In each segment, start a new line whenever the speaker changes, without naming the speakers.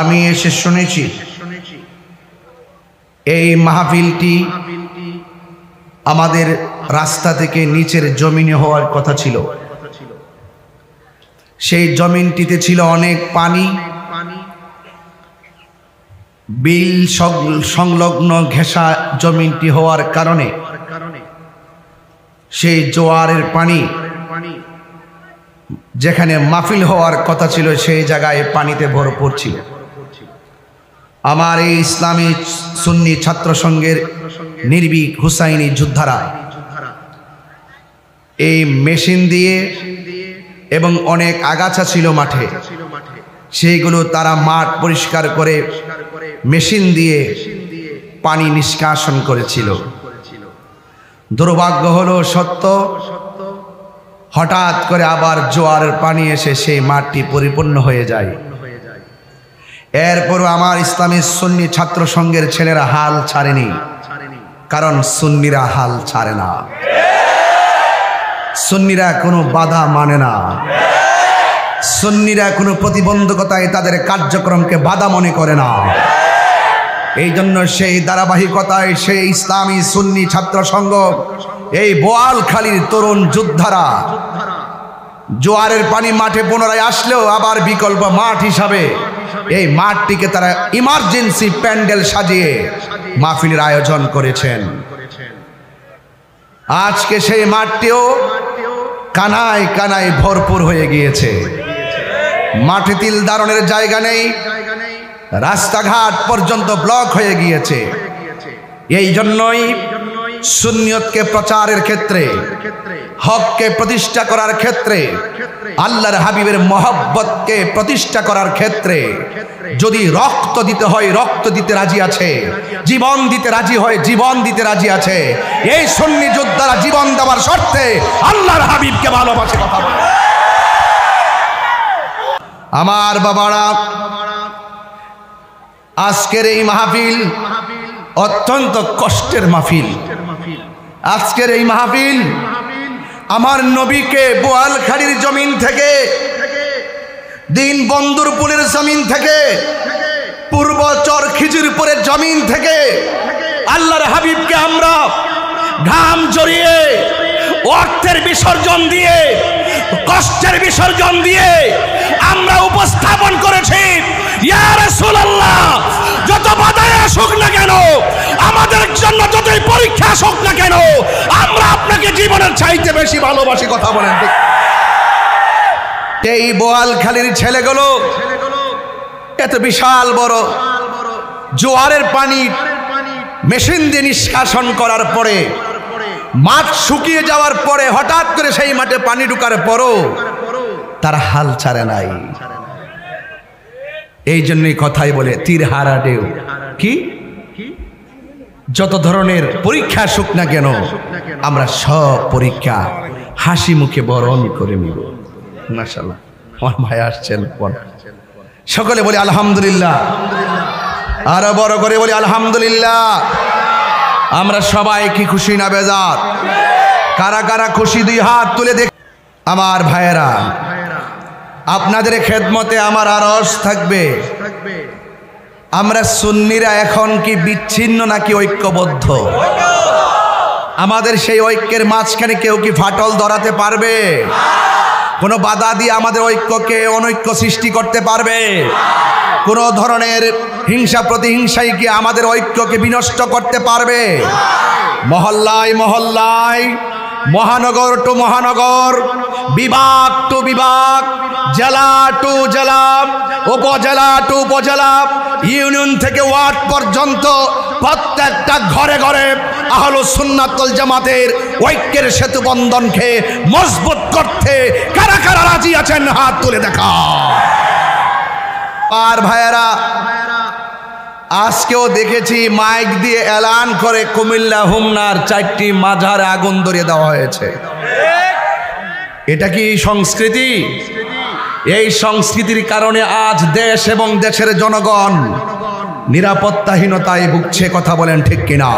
আমি এসে শুনেছি এই মাহফিলটি আমাদের রাস্তা থেকে নিচের জমিনে হওয়ার কথা ছিল। সেই জমিনটিতে ছিল অনেক পানি, বিল সংলগ্ন ঘেঁষা জমিনটি হওয়ার কারণে সেই জোয়ারের পানি যেখানে মাহফিল হওয়ার কথা ছিল সেই জায়গায় পানিতে ভরপুর ছিল। আমার এই ইসলামী সুন্নি ছাত্র সংঘের নির্ভীক হুসাইনি যোদ্ধারা এই মেশিন দিয়ে এবং অনেক আগাছা ছিল মাঠে, সেইগুলো তারা মাঠ পরিষ্কার করে মেশিন দিয়ে পানি নিষ্কাশন করেছিল। দুর্ভাগ্য হলো সত্য, হঠাৎ করে আবার জোয়ারের পানি এসে সেই মাঠটি পরিপূর্ণ হয়ে যায়। এরপরও আমার ইসলামী সুন্নি ছাত্র সংঘের ছেলেরা হাল ছাড়েনি, কারণ সুন্নিরা হাল ছাড়ে না। সুন্নিরা কোনো বাধা মানে না, সুন্নিরা কোনো প্রতিবন্ধকতায় তাদের কার্যক্রমকে বাধা মনে করে না। এই জন্য সেই ধারাবাহিকতায় সেই ইসলামী সুন্নি ছাত্র সংঘ এই বোয়ালখালীর তরুণ যোদ্ধারা জোয়ারের পানি মাঠে পুনরায় আসলেও আবার বিকল্প মাঠ হিসাবে এই মাঠটিকে তারা ইমার্জেন্সি প্যান্ডেল সাজিয়ে মাহফিলের আয়োজন করেছেন। আজকে সেই মাঠটিও কানায় কানায় ভরপুর হয়ে গিয়েছে। মাঠে তিল ধারণের জায়গা নেই, রাস্তাঘাট পর্যন্ত ব্লক হয়ে গিয়েছে। এই জন্যই সুন্নিয়তকে প্রচারের ক্ষেত্রে, হককে প্রতিষ্ঠা করার ক্ষেত্রে, আল্লাহর হাবিবের মহব্বতকে প্রতিষ্ঠা করার ক্ষেত্রে যদি রক্ত দিতে হয় রক্ত দিতে রাজি আছে, জীবন দিতে রাজি হয় জীবন দিতে রাজি আছে। এই সুন্নি যোদ্ধারা জীবন দেওয়ার শর্তে আল্লাহর হাবিবকে ভালোবাসে কথা বলে। আমার বাবারা, আজকের এই মাহফিল অত্যন্ত কষ্টের মাহফিল। আজকের এই মাহফিল আমার নবীকে বোয়ালখালীর জমিন থেকে, দিন বন্দরপুরের জমিন থেকে, পূর্ব চর খিজিরপুরের জমিন থেকে আল্লাহর হাবিবকে আমরা ঘাম জড়িয়ে, অর্থের বিসর্জন দিয়ে, কষ্টের বিসর্জন দিয়ে আমরা উপস্থাপন করেছি। ইয়া রাসূলুল্লাহ, যত বাধাই আসুক না কেন, আমাদের জন্য যতই পরীক্ষা আসুক না কেন, আমরা আপনাকে জীবনের চাইতে বেশি ভালোবাসি কথা বলেন। এই বোয়ালখালীর ছেলেগুলো এত বিশাল বড় জোয়ারের পানি মেশিন দিয়ে নিষ্কাশন করার পরে, মাঠ শুকিয়ে যাওয়ার পরে হঠাৎ করে সেই মাঠে পানি ঢুকার পরও তার হাল ছাড়ে নাই। এই জন্যই কথাই বলে তীর হারা ঢেউ কি, যত ধরনের পরীক্ষা আসুক না কেন আমরা সব পরীক্ষা হাসি মুখে বরণ করে নিব। মাশাআল্লাহ, আমার ভাই আসছেন, সকলে বলি আলহামদুলিল্লাহ, আরো বড় করে বলি আলহামদুলিল্লাহ। আমরা সবাই কি খুশি না বেজার? কারা কারা খুশি দুই হাত তুলে দেখ। আমার ভাইয়েরা, আপনাদের খেদমতে আমার আরজ থাকবে, আমরা সুন্নিরা এখন কি বিচ্ছিন্ন নাকি ঐক্যবদ্ধ? আমাদের সেই ঐক্যের মাঝখানে কেউ কি ফাটল ধরাতে পারবে? কোনো বাধা দিয়ে আমাদের ঐক্যকে অনৈক্য সৃষ্টি করতে পারবে? কোনো ধরনের হিংসা প্রতিহিংসাই কি আমাদের ঐক্যকে বিনষ্ট করতে পারবে? মহল্লায় মহল্লায়, মহানগর টু মহানগর, বিভাগ টু বিভাগ, জেলা টু জেলা, উপজেলা টু উপজেলা, ইউনিয়ন থেকে ওয়ার্ড পর্যন্ত প্রত্যেকটা ঘরে ঘরে আহলুস সুন্নাত ওয়াল জামাতের ঐক্যের সেতু বন্ধনকে মজবুত করতে কারা কারা রাজি আছেন হাত তুলে দেখা। আর ভাইয়েরা, আজকেও দেখেছি মাইক দিয়ে এলান করে কুমিল্লা হুমনার 4টি মাজারে আগুন ধরিয়ে দেওয়া হয়েছে। এটা কি সংস্কৃতি? এই সংস্কৃতির কারণে আজ দেশ এবং দেশের জনগণ নিরাপত্তাহীনতায় ভুগছে কথা বলেন ঠিক কিনা?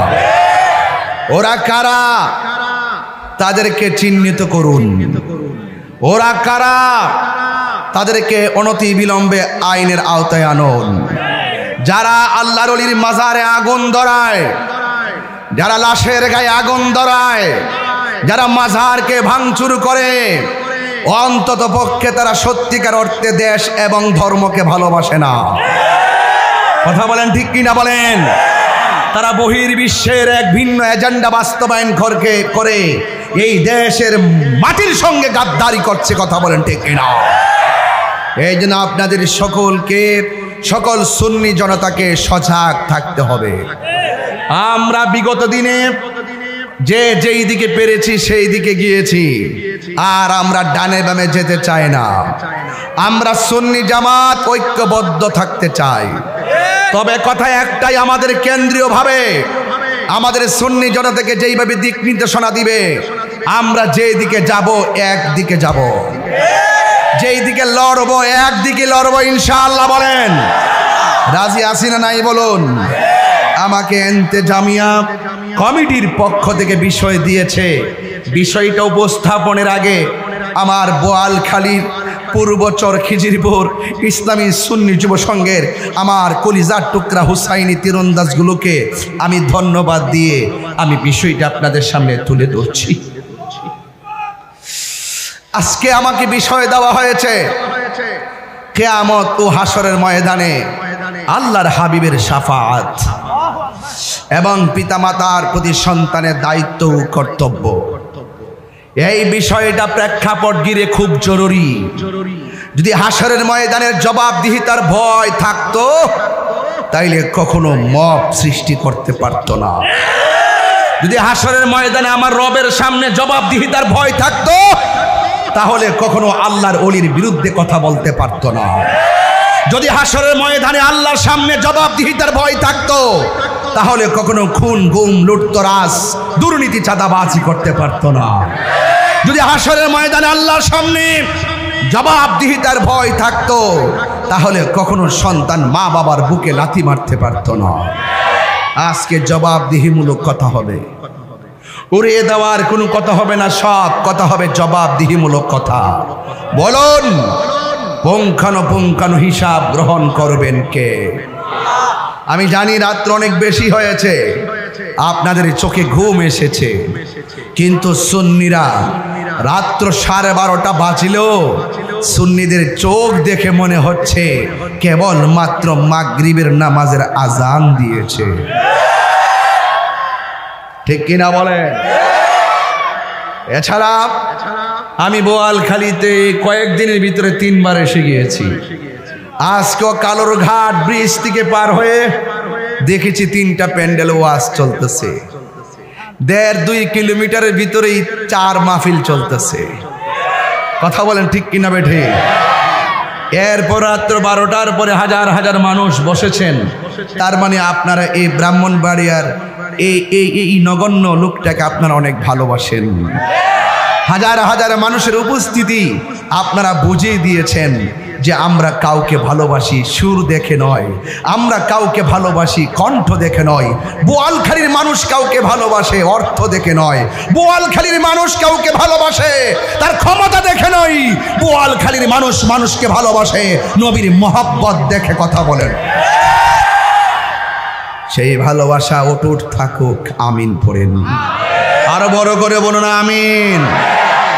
ওরা কারা তাদেরকে চিহ্নিত করুন। ওরা কারা তাদেরকে অনতি বিলম্বে আইনের আওতায় আনুন। যারা আল্লাহর ওলির মাজারে আগুন ধরায়, যারা লাশের গায়ে আগুন ধরায়, যারা মাজারকে ভাঙচুর করে, অন্তত পক্ষে তারা সত্যিকার অর্থে দেশ এবং ধর্মকে ভালোবাসে না। কথা বলেন ঠিক কিনা বলেন? তারা বহির্বিশ্বের এক ভিন্ন এজেন্ডা বাস্তবায়ন করে এই দেশের মাটির সঙ্গে গাদ্দারি করছে। কথা বলেন ঠিক কিনা? এই জন্য আপনাদের সকলকে, সকল সুন্নি জনতাকে সজাগ থাকতে হবে। আমরা বিগত দিনে যেই দিকে পেরেছি সেই দিকে গিয়েছি, আর আমরা ডানে বামে যেতে চাই না। আমরা সুন্নি জামাত ঐক্যবদ্ধ থাকতে চাই। তবে কথা একটাই, আমাদের কেন্দ্রীয় ভাবে আমাদের সুন্নি জনতাকে যেইভাবে দিক নির্দেশনা দিবে, আমরা যেই দিকে যাব একদিকে যাব, যেই দিকে লড়বো একদিকে লড়বো ইনশাআল্লাহ। বলেন রাজি আছি না নাই বলুন? আমাকে ইন্তেজামিয়া কমিটির পক্ষ থেকে বিষয় দিয়েছে। বিষয়টা উপস্থাপনের আগে আমার বোয়ালখালীর পূর্বচর খিজিরপুর ইসলামী সুন্নি যুব সংঘের আমার কলিজার টুকরা হুসাইনি তীরন্দাজগুলোকে আমি ধন্যবাদ দিয়ে আমি বিষয়টা আপনাদের সামনে তুলে ধরছি। আজকে আমাকে বিষয় দেওয়া হয়েছে কিয়ামত ও হাসরের ময়দানে আল্লাহর হাবিবের শাফাআত এবং পিতামাতার প্রতি সন্তানের দায়িত্ব ও কর্তব্য। এই বিষয়টা প্রেক্ষাপট ঘিরে খুব জরুরি। যদি হাসরের ময়দানের জবাবদিহিতার ভয় থাকতো, তাইলে কখনো মব সৃষ্টি করতে পারতো না। যদি হাসরের ময়দানে আমার রবের সামনে জবাবদিহিতার ভয় থাকতো, তাহলে কখনো আল্লাহর ওলির বিরুদ্ধে কথা বলতে পারতো না। যদি হাসরের ময়দানে আল্লাহর সামনে জবাবদিহিতার ভয় থাকতো, তাহলে কখনো খুন গুম লুটতরাজ দুর্নীতি চাঁদাবাজি করতে পারতো না। যদি হাসরের ময়দানে আল্লাহর সামনে জবাবদিহিতার ভয় থাকতো, তাহলে কখনো সন্তান মা বাবার বুকে লাথি মারতে পারতো না। আজকে জবাবদিহিমূলক কথা হবে, উড়িয়ে দেওয়ার কোনো কথা হবে না, সব কথা হবে জবাবদিহিমূলক কথা। বলুন পুঙ্খানুপুঙ্খানু হিসাব গ্রহণ করবেন কে? আমি জানি রাত্র অনেক বেশি হয়েছে, আপনাদের চোখে ঘুম এসেছে, কিন্তু সুন্নিরা রাত্র 12:30 বাজলেও সুন্নিদের চোখ দেখে মনে হচ্ছে কেবল মাত্র মাগরিবের নামাজের আজান দিয়েছে। ঠিক কিনা বলেন? এছাড়া আমি বোয়ালখালীতে কয়েকদিনের ভিতরে 3 বার এসে গিয়েছি। আজকেও কালোর ঘাট ব্রিজ থেকে পার হয়ে দেখেছি 3টা প্যান্ডেল ওয়াজ চলতেছে। 1.5-2 কিলোমিটারের ভিতরেই 4 মাহফিল চলতেছে। কথা বলেন ঠিক কিনা বেঠে? এরপর রাত্র 12টার পরে হাজার হাজার মানুষ বসেছেন। তার মানে আপনারা এই ব্রাহ্মণবাড়িয়ার এই নগণ্য লোকটাকে আপনারা অনেক ভালোবাসেন। হাজার হাজার মানুষের উপস্থিতি আপনারা বুঝিয়ে দিয়েছেন যে আমরা কাউকে ভালোবাসি সুর দেখে নয়, আমরা কাউকে ভালোবাসি কণ্ঠ দেখে নয়। বোয়ালখালীর মানুষ কাউকে ভালোবাসে অর্থ দেখে নয়, বোয়ালখালীর মানুষ কাউকে ভালোবাসে তার ক্ষমতা দেখে নয়, বোয়ালখালীর মানুষ মানুষকে ভালোবাসে নবীর মহব্বত দেখে। কথা বলেন। সেই ভালোবাসা অটুট থাকুক, আমিন পড়েন। আরো বড় করে বলুন আমিন।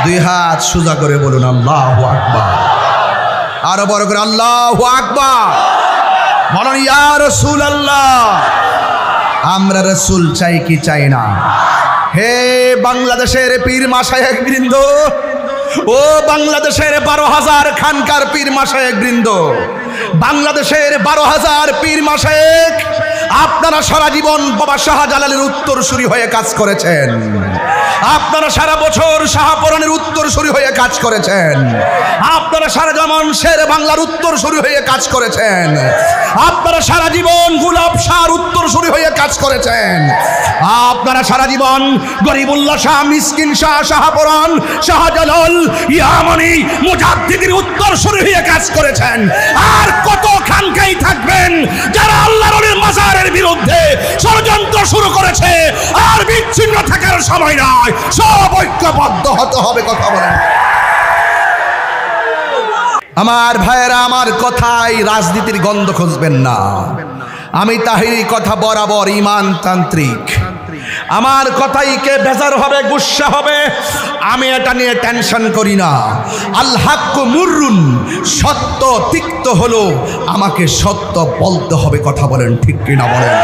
2 হাত সোজা করে বলুন আল্লাহু আকবার। আরো বড় করে আল্লাহু আকবার বলুন। ইয়া রাসূলুল্লাহ। আমরা রাসূল চাই কি চাই না? হে বাংলাদেশের পীর মাশায়েখ বৃন্দ, ও বাংলাদেশের 12,000 খানকার পীর মাশায়েখ বৃন্দ, বাংলাদেশের 12,000 পীর মাশায়েখ, আপনারা সারা জীবন বাবা শাহজালালের উত্তরসূরি হয়ে কাজ করেছেন। আপনারা সারা বছর শাহপরানের উত্তরসূরি হয়ে কাজ করেছেন। আপনারা সারা জীবন শের বাংলার উত্তরসূরি হয়ে কাজ করেছেন। আপনারা সারা জীবন গোলাপ শাহর উত্তরসূরি হয়ে কাজ করেছেন। আপনারা সারা জীবন গরিবুল্লাহ শাহ, মিসকিন শাহ, শাহপরান, শাহজালাল, ইয়ামানি, মুজাদ্দিদের উত্তরসূরি হয়ে কাজ করেছেন। আর কত খানকাই থাকবেন যারা আল্লাহর ওলির মাজারের বিরুদ্ধে ষড়যন্ত্র শুরু করেছে। আর বিচ্ছিন্ন থাকার সময় নয়, সব ঐক্যবদ্ধ হতে হবে। কথা বলেন। আমার ভাইয়েরা, আমার কথায় রাজনীতির গন্ধ খুঁজবেন না। আমি তাহিরি কথা বরাবর ইমানতান্ত্রিক। আমার কথাই কে বেজার হবে, গুস্সা হবে, আমি এটা নিয়ে টেনশন করি না। আল হাক্কু মুররুন, সত্য তিক্ত হলো, আমাকে সত্য বলতে হবে। কথা বলেন ঠিক কিনা বলেন?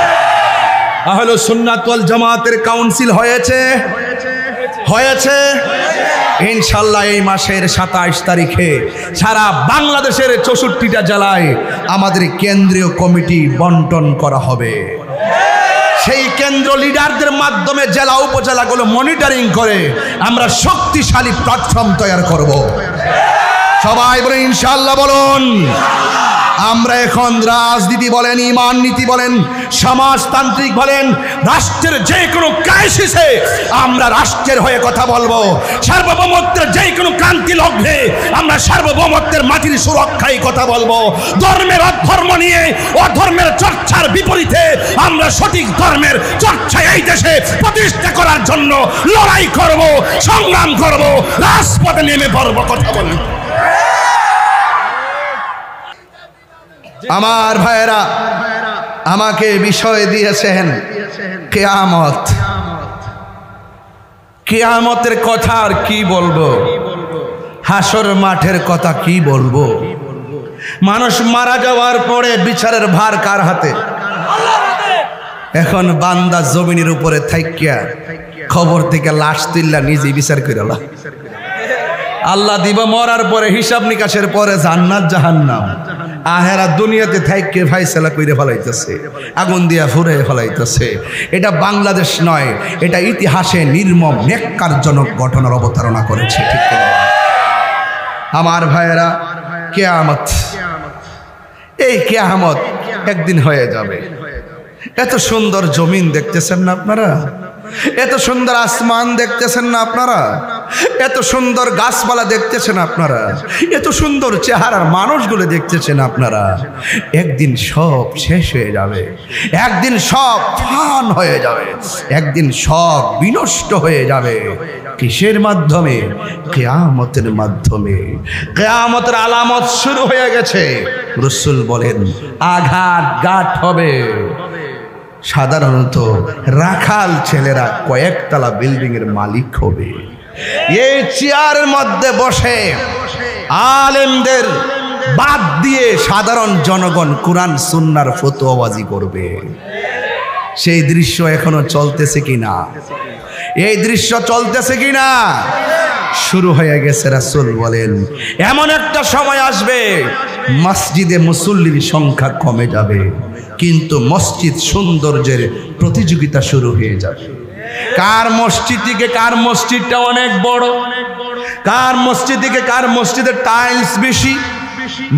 আহলে সুন্নাত ওয়াল জামাতের কাউন্সিল হয়েছে হয়েছে ইনশাআল্লাহ এই মাসের 27 তারিখে সারা বাংলাদেশের 64টা জেলায় আমাদের কেন্দ্রীয় কমিটি বন্টন করা হবে। সেই কেন্দ্র লিডারদের মাধ্যমে জেলা উপজেলাগুলো মনিটরিং করে আমরা শক্তিশালী প্ল্যাটফর্ম তৈরি করব। সবাই বলে ইনশাআল্লাহ বলুন। আমরা এখন রাজনীতি বলেন, ইমান নীতি বলেন, সমাজতান্ত্রিক বলেন, রাষ্ট্রের যে কোনো ক্রাইসিসে আমরা রাষ্ট্রের হয়ে কথা বলবো। সার্বভৌমত্বের যে কোনো ক্রান্তি লগ্নে আমরা সার্বভৌমত্বের মাটির সুরক্ষায় কথা বলবো। ধর্মের অধর্ম নিয়ে অধর্মের চর্চার বিপরীতে আমরা সঠিক ধর্মের চর্চা এই দেশে প্রতিষ্ঠা করার জন্য লড়াই করব, সংগ্রাম করব, রাজপথে নেমে পড়ব। কথা বলেন। আমার ভাইয়েরা, আমাকে বিষয় দিয়েছেন কিয়ামত। কিয়ামতের কথা আর কি বলবো, হাসর মাঠের কথা কি বলবো। মানুষ মারা যাওয়ার পরে বিচারের ভার কার হাতে? এখন বান্দা জমিনের উপরে থাইকিয়া খবর থেকে লাশ তুললা নিজে বিচার করে আল্লাহ দিব। মরার পরে হিসাব নিকাশের পরে জান্নাত জাহান্নাম আহেরা দুনিয়াতে থাইকে ফাইসালা কইরে ফেলাইতেছে, আগুন দিয়া ফুরে ফেলাইতেছে। এটা বাংলাদেশ নয়, এটা ইতিহাসে নির্মম নেক্কারজনক ঘটনার অবতারণা করেছে। ঠিক না আমার ভাইয়েরা? কিয়ামত, এই কিয়ামত একদিন হয়ে যাবে। এত সুন্দর জমিন দেখতেছেন না আপনারা? এত সুন্দর আসমান দেখতেছেন না আপনারা? এত সুন্দর গাছপালা দেখতেছেন আপনারা? এত সুন্দর চেহারার মানুষগুলো দেখতেছেন আপনারা? একদিন সব শেষ হয়ে যাবে, একদিন সব ফান হয়ে যাবে, একদিন সব বিনষ্ট হয়ে যাবে। কিসের মাধ্যমে? কিয়ামতের মাধ্যমে। কিয়ামতের আলামত শুরু হয়ে গেছে। রাসূল বলেন আঘাত হবে। সাধারণত রাখাল ছেলেরা কয়েকতলা বিল্ডিং এর মালিক হবে। এই চেয়ারের মধ্যে বসে আলেমদের বাদ দিয়ে সাধারণ জনগণ কোরআন সুন্নাহর ফতোয়াবাজি করবে। সেই দৃশ্য এখনো চলতেছে কিনা? এই দৃশ্য চলতেছে কিনা? শুরু হয়ে গেছে। রাসূল বলেন এমন একটা সময় আসবে মসজিদে মুসল্লির সংখ্যা কমে যাবে, কিন্তু মসজিদ সৌন্দর্যের প্রতিযোগিতা শুরু হয়ে যাবে। কার মসজিদ থেকে কার মসজিদটা অনেক বড়, কার মসজিদ থেকে কার মসজিদের টাইলস বেশি।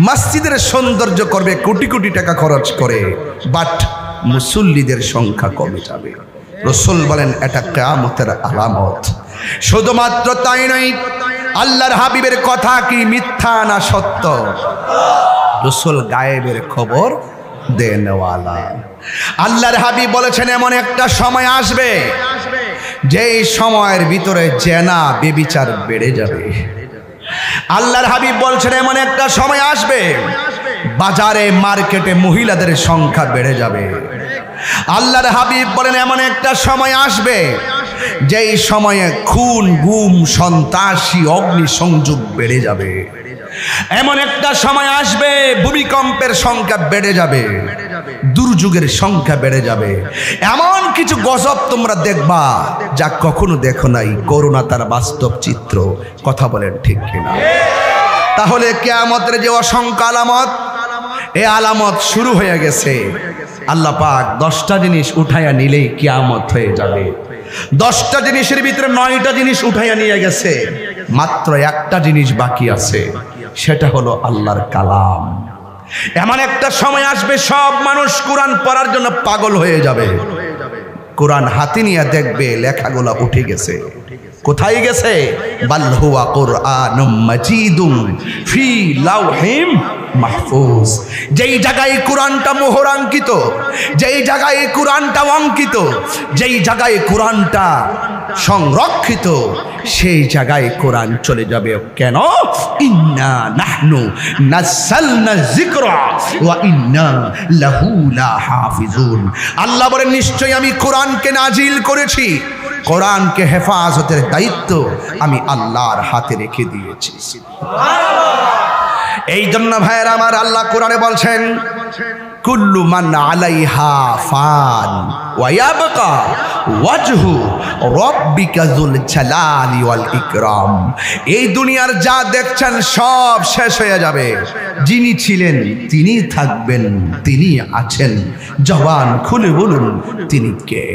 মসজিদের সৌন্দর্য করবে কোটি কোটি টাকা খরচ করে, বাট মুসল্লিদের সংখ্যা কমে যাবে। রাসূল বলেন এটা কিয়ামতের আলামত। শুধুমাত্র তাই নয়, আল্লাহর হাবিবের কথা কি মিথ্যা না সত্য? রাসূল গায়েবের খবর দেনওয়ালা। আল্লাহর হাবিব বলেছেন এমন একটা সময় আসবে যেই সময়ের ভিতরে জেনা বেবিচার বেড়ে যাবে। আল্লাহর হাবিব বলছেন এমন একটা সময় আসবে বাজারে মার্কেটে মহিলাদের সংখ্যা বেড়ে যাবে। আল্লাহর হাবিব বলেন এমন একটা সময় আসবে যেই সময়ে খুন, গুম, সন্ত্রাসী, অগ্নিসংযোগ বেড়ে যাবে। এমন একটা সময় আসবে ভূমিকম্পের সংখ্যা বেড়ে যাবে, দুর্যোগের সংখ্যা বেড়ে যাবে। এমন কিছু গজব তোমরা দেখবা যা কখনো দেখো নাই। করোনা তার বাস্তব চিত্র। কথা বলেন ঠিক কিনা? তাহলে কিয়ামতের যে অসংখ্য আলামত, এই আলামত শুরু হয়ে গেছে। আল্লাহ পাক 10টা জিনিস উঠাইয়া নিলেই কিয়ামত হয়ে যাবে। 10টা জিনিসের ভিতরে 9টা জিনিস উঠাইয়া নিয়ে গেছে, মাত্র একটা জিনিস বাকি আছে, সেটা হলো আল্লাহর কালাম। এমন একটা সময় আসবে সব মানুষ কোরআন পড়ার জন্য পাগল হয়ে যাবে। কোরআন হাতে নিয়ে দেখবে লেখাগুলা উঠে গেছে। কোথায় গেছে? বাল হুয়া কুরআনুম মাজিদুম ফি লাওহিম মাহফুজ। যেই জায়গায় কোরআনটা মোহরাঙ্কিত, যেই জায়গায় কোরআনটা অঙ্কিত, যেই জায়গায় কোরআনটা সংরক্ষিত, সেই জায়গায় কোরআন চলে যাবে। কেন? ইন্না নাহনু নাযালনা যিকরা ওয়া ইন্না লাহু লাহাফিজুন। আল্লাহ বলেন নিশ্চয়ই আমি কোরআনকে নাজিল করেছি, কোরআনকে হেফাজতের দায়িত্ব আমি আল্লাহর হাতে রেখে দিয়েছি। এই জন্য ভাইয়েরা আমার, আল্লাহ কোরআনে বলছেন কুল্লু মান আলাইহা ফান ওয়া ইয়াবকা ওয়াজহু রাব্বিকা যুল জালালি ওয়াল ইকরাম। এই দুনিয়ার যা দেখছেন সব শেষ হয়ে যাবে, যিনি ছিলেন তিনি থাকবেন, তিনি আছেন। জবান খুলে বলুন তিনি কে?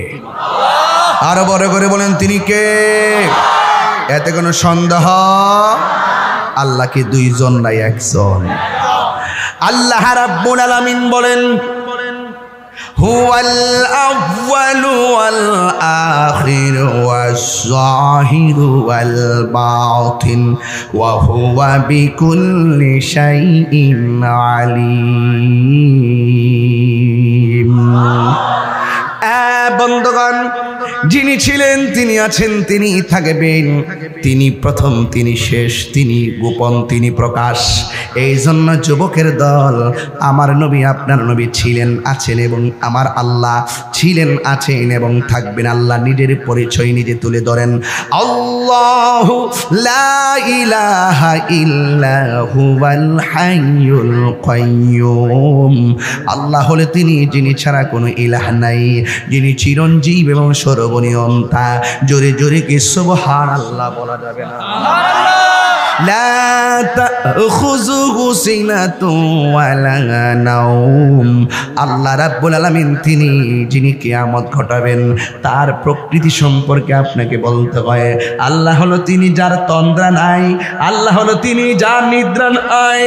আরো বড় করে বলেন তিনি কে? এতে কোনো সন্দেহ? আল্লাহ কি দুইজন নাই একজন? আল্লাহ রাব্বুল আলামিন বলেন হুয়াল আউয়ালু ওয়াল আখিরু ওয়াস যাহিরু ওয়াল বাতিন ওয়া হুয়া বিকুল্লি শাইইন আলীম। বন্ধুগণ, যিনি ছিলেন তিনি আছেন, তিনি থাকবেন, তিনি প্রথম, তিনি শেষ, তিনি গোপন, তিনি প্রকাশ। এই জন্য যুবকের দল, আমার নবী আপনার নবী ছিলেন, আছেন এবং আমার আল্লাহ ছিলেন, আছেন এবং থাকবেন। আল্লাহ নিজের পরিচয় নিজে তুলে ধরেন, আল্লাহু লা ইলাহা ইল্লা হুয়াল হাইয়ুল কাইয়্যুম। আল্লাহ হলে তিনি যিনি ছাড়া কোনো ইলাহ নাই, যিনি চিরঞ্জীব এবং সর্বনিয়ন্তা। জোরে জোরে কি সুবহানাল্লাহ বলা যাবে না? লা তাখুযুহু সিনাতুন ওয়ালা নাওম। আল্লাহ রাব্বুল আলামিন তিনি যিনি কিয়ামত ঘটাবেন, তার প্রকৃতি সম্পর্কে আপনাকে বলতে হয়। আল্লাহ হলো তিনি যার তন্দ্রা নাই, আল্লাহ হলো তিনি যার নিদ্রা নাই,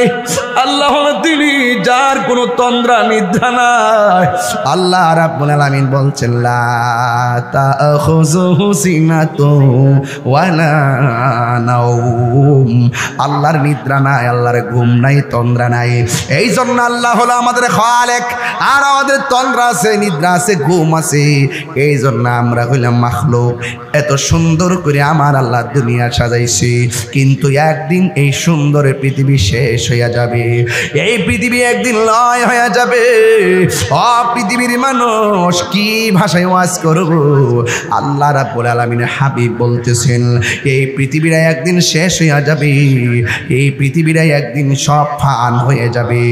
আল্লাহ হলো তিনি যার কোনো তন্দ্রা নিদ্রা নাই। আল্লাহ রাব্বুল আলামিন বলছেন লা তাখুযুহু সিনাতুন ওয়ালা নাওম। আল্লাহর নিদ্রা নাই, আল্লাহর ঘুম নাই, তন্দ্রা নাই। এই জন্য আল্লাহ হলো আমাদের খালেক, আর আমাদের তন্দ্রা আছে, নিদ্রা আছে, ঘুম আছে। এই জন্য আমরা হইলাম মাখলুক। এত সুন্দর করে আমার আল্লাহ দুনিয়া সাজাইছে, কিন্তু একদিন এই সুন্দর পৃথিবী শেষ হয়ে যাবে। এই পৃথিবী একদিন লয় হয়ে যাবে। ও পৃথিবীর মানুষ, কি ভাষায় ওয়াজ করব? আল্লাহ রাব্বুল আলামিনের হাবিব বলতেছেন এই পৃথিবীটা একদিন শেষ হয়ে যাবে, এই পৃথিবীটা একদিন সব ফান হয়ে যাবে।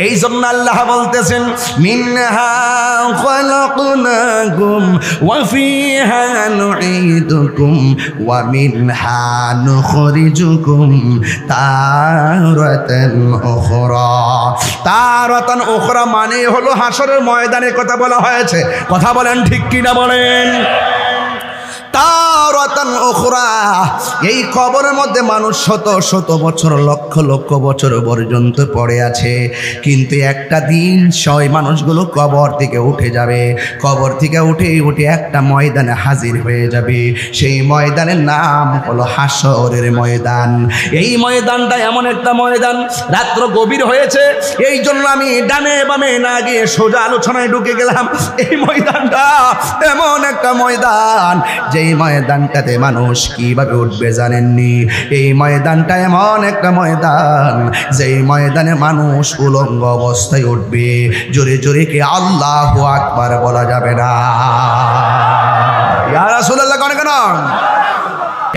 এই জন্য আল্লাহ বলতেছেন মিনহা খালাকনাকুম ওয়া ফিহা নুঈদুকুম ওয়া মিনহা নুখরিজুকুম তারাতান উখরা। তারাতান উখরা মানে হলো হাসরের ময়দানের কথা বলা হয়েছে। কথা বলেন ঠিক কিনা বলেন? তারাতান উখরা, এই কবরের মধ্যে মানুষ শত শত বছর, লক্ষ লক্ষ বছর পর্যন্ত পড়ে আছে, কিন্তু একটা দিন সেই মানুষগুলো কবর থেকে উঠে যাবে। কবর থেকে উঠে উঠে একটা ময়দানে হাজির হয়ে যাবে। সেই ময়দানের নাম হলো হাসরের ময়দান। এই ময়দানটা এমন একটা ময়দান, রাত্র গভীর হয়েছে, এই জন্য আমি ডানে বামে না গিয়ে সোজা আলোচনায় ঢুকে গেলাম। এই ময়দানটা এমন একটা ময়দান, যে এই ময়দানটাতে মানুষ কিভাবে উঠবে জানেননি? এই ময়দানটা এমন একটা ময়দান, যেই ময়দানে মানুষ উলঙ্গ অবস্থায় উঠবে। জোরে জোরে কি আল্লাহু আকবার বলা যাবে না? ইয়া রাসূলুল্লাহ কোন কেন?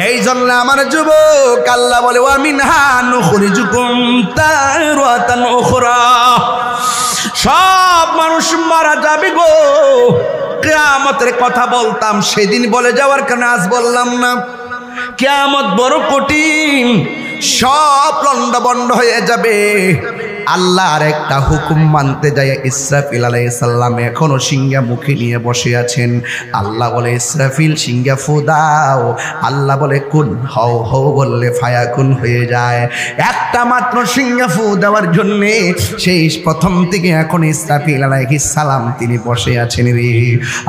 এই জন্য আমার যুবক আল্লাহ বলে ওয়া মিনহা নুখরিজুকুম তারাতান উখরা। সব মানুষ মারা যাবে গো। কিয়ামতের কথা বলতাম সেদিন, বলে যাওয়ার কারণে আজ বললাম না। কিয়ামত বড় কঠিন, সব লন্ডভন্ড হয়ে যাবে। আল্লাহ আর একটা হুকুম মানতে যায় ইসরাফিল আলাইহিস সালাম এখনো সিংহা মুখে নিয়ে বসে আছেন। আল্লাহ বলে ইসরাফিল সিংহা ফু দাও। আল্লাহ বলে কুন হও, হও বললে ফায়াকুন হয়ে যায়। একটা মাত্র সিংহা ফু দেওয়ার জন্যে সেই প্রথম থেকে এখন ইসরাফিল আলাইহিস সালাম তিনি বসে আছেন রে।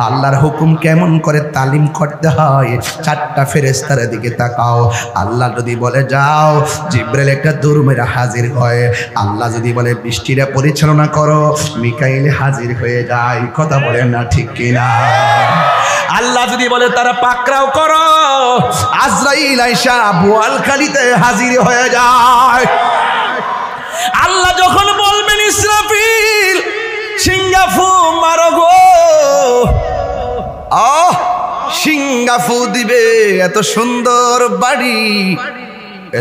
আল্লাহর হুকুম কেমন করে তালিম করতে হয়, চারটা ফেরেশতার দিকে তাকাও। আল্লাহ যদি বলে যাও, জিবরাইল একটা দৌড় মেরে হাজির হয়। আল্লাহ যদি বলে বৃষ্টিটা পরিচালনা করো, মিকাইল হাজির হয়ে যায়। কথা বলেন না ঠিক কিনা? আল্লাহ যদি বলে তারা পাকড়াও করো, আজরাইল আয়েশা বোয়ালখালীতে হাজির হয়ে যায়। আল্লাহ যখন বলবেন ইসরাফিল সিংহা ফু মারো গো, সিংহা ফু দিবে। এত সুন্দর বাড়ি,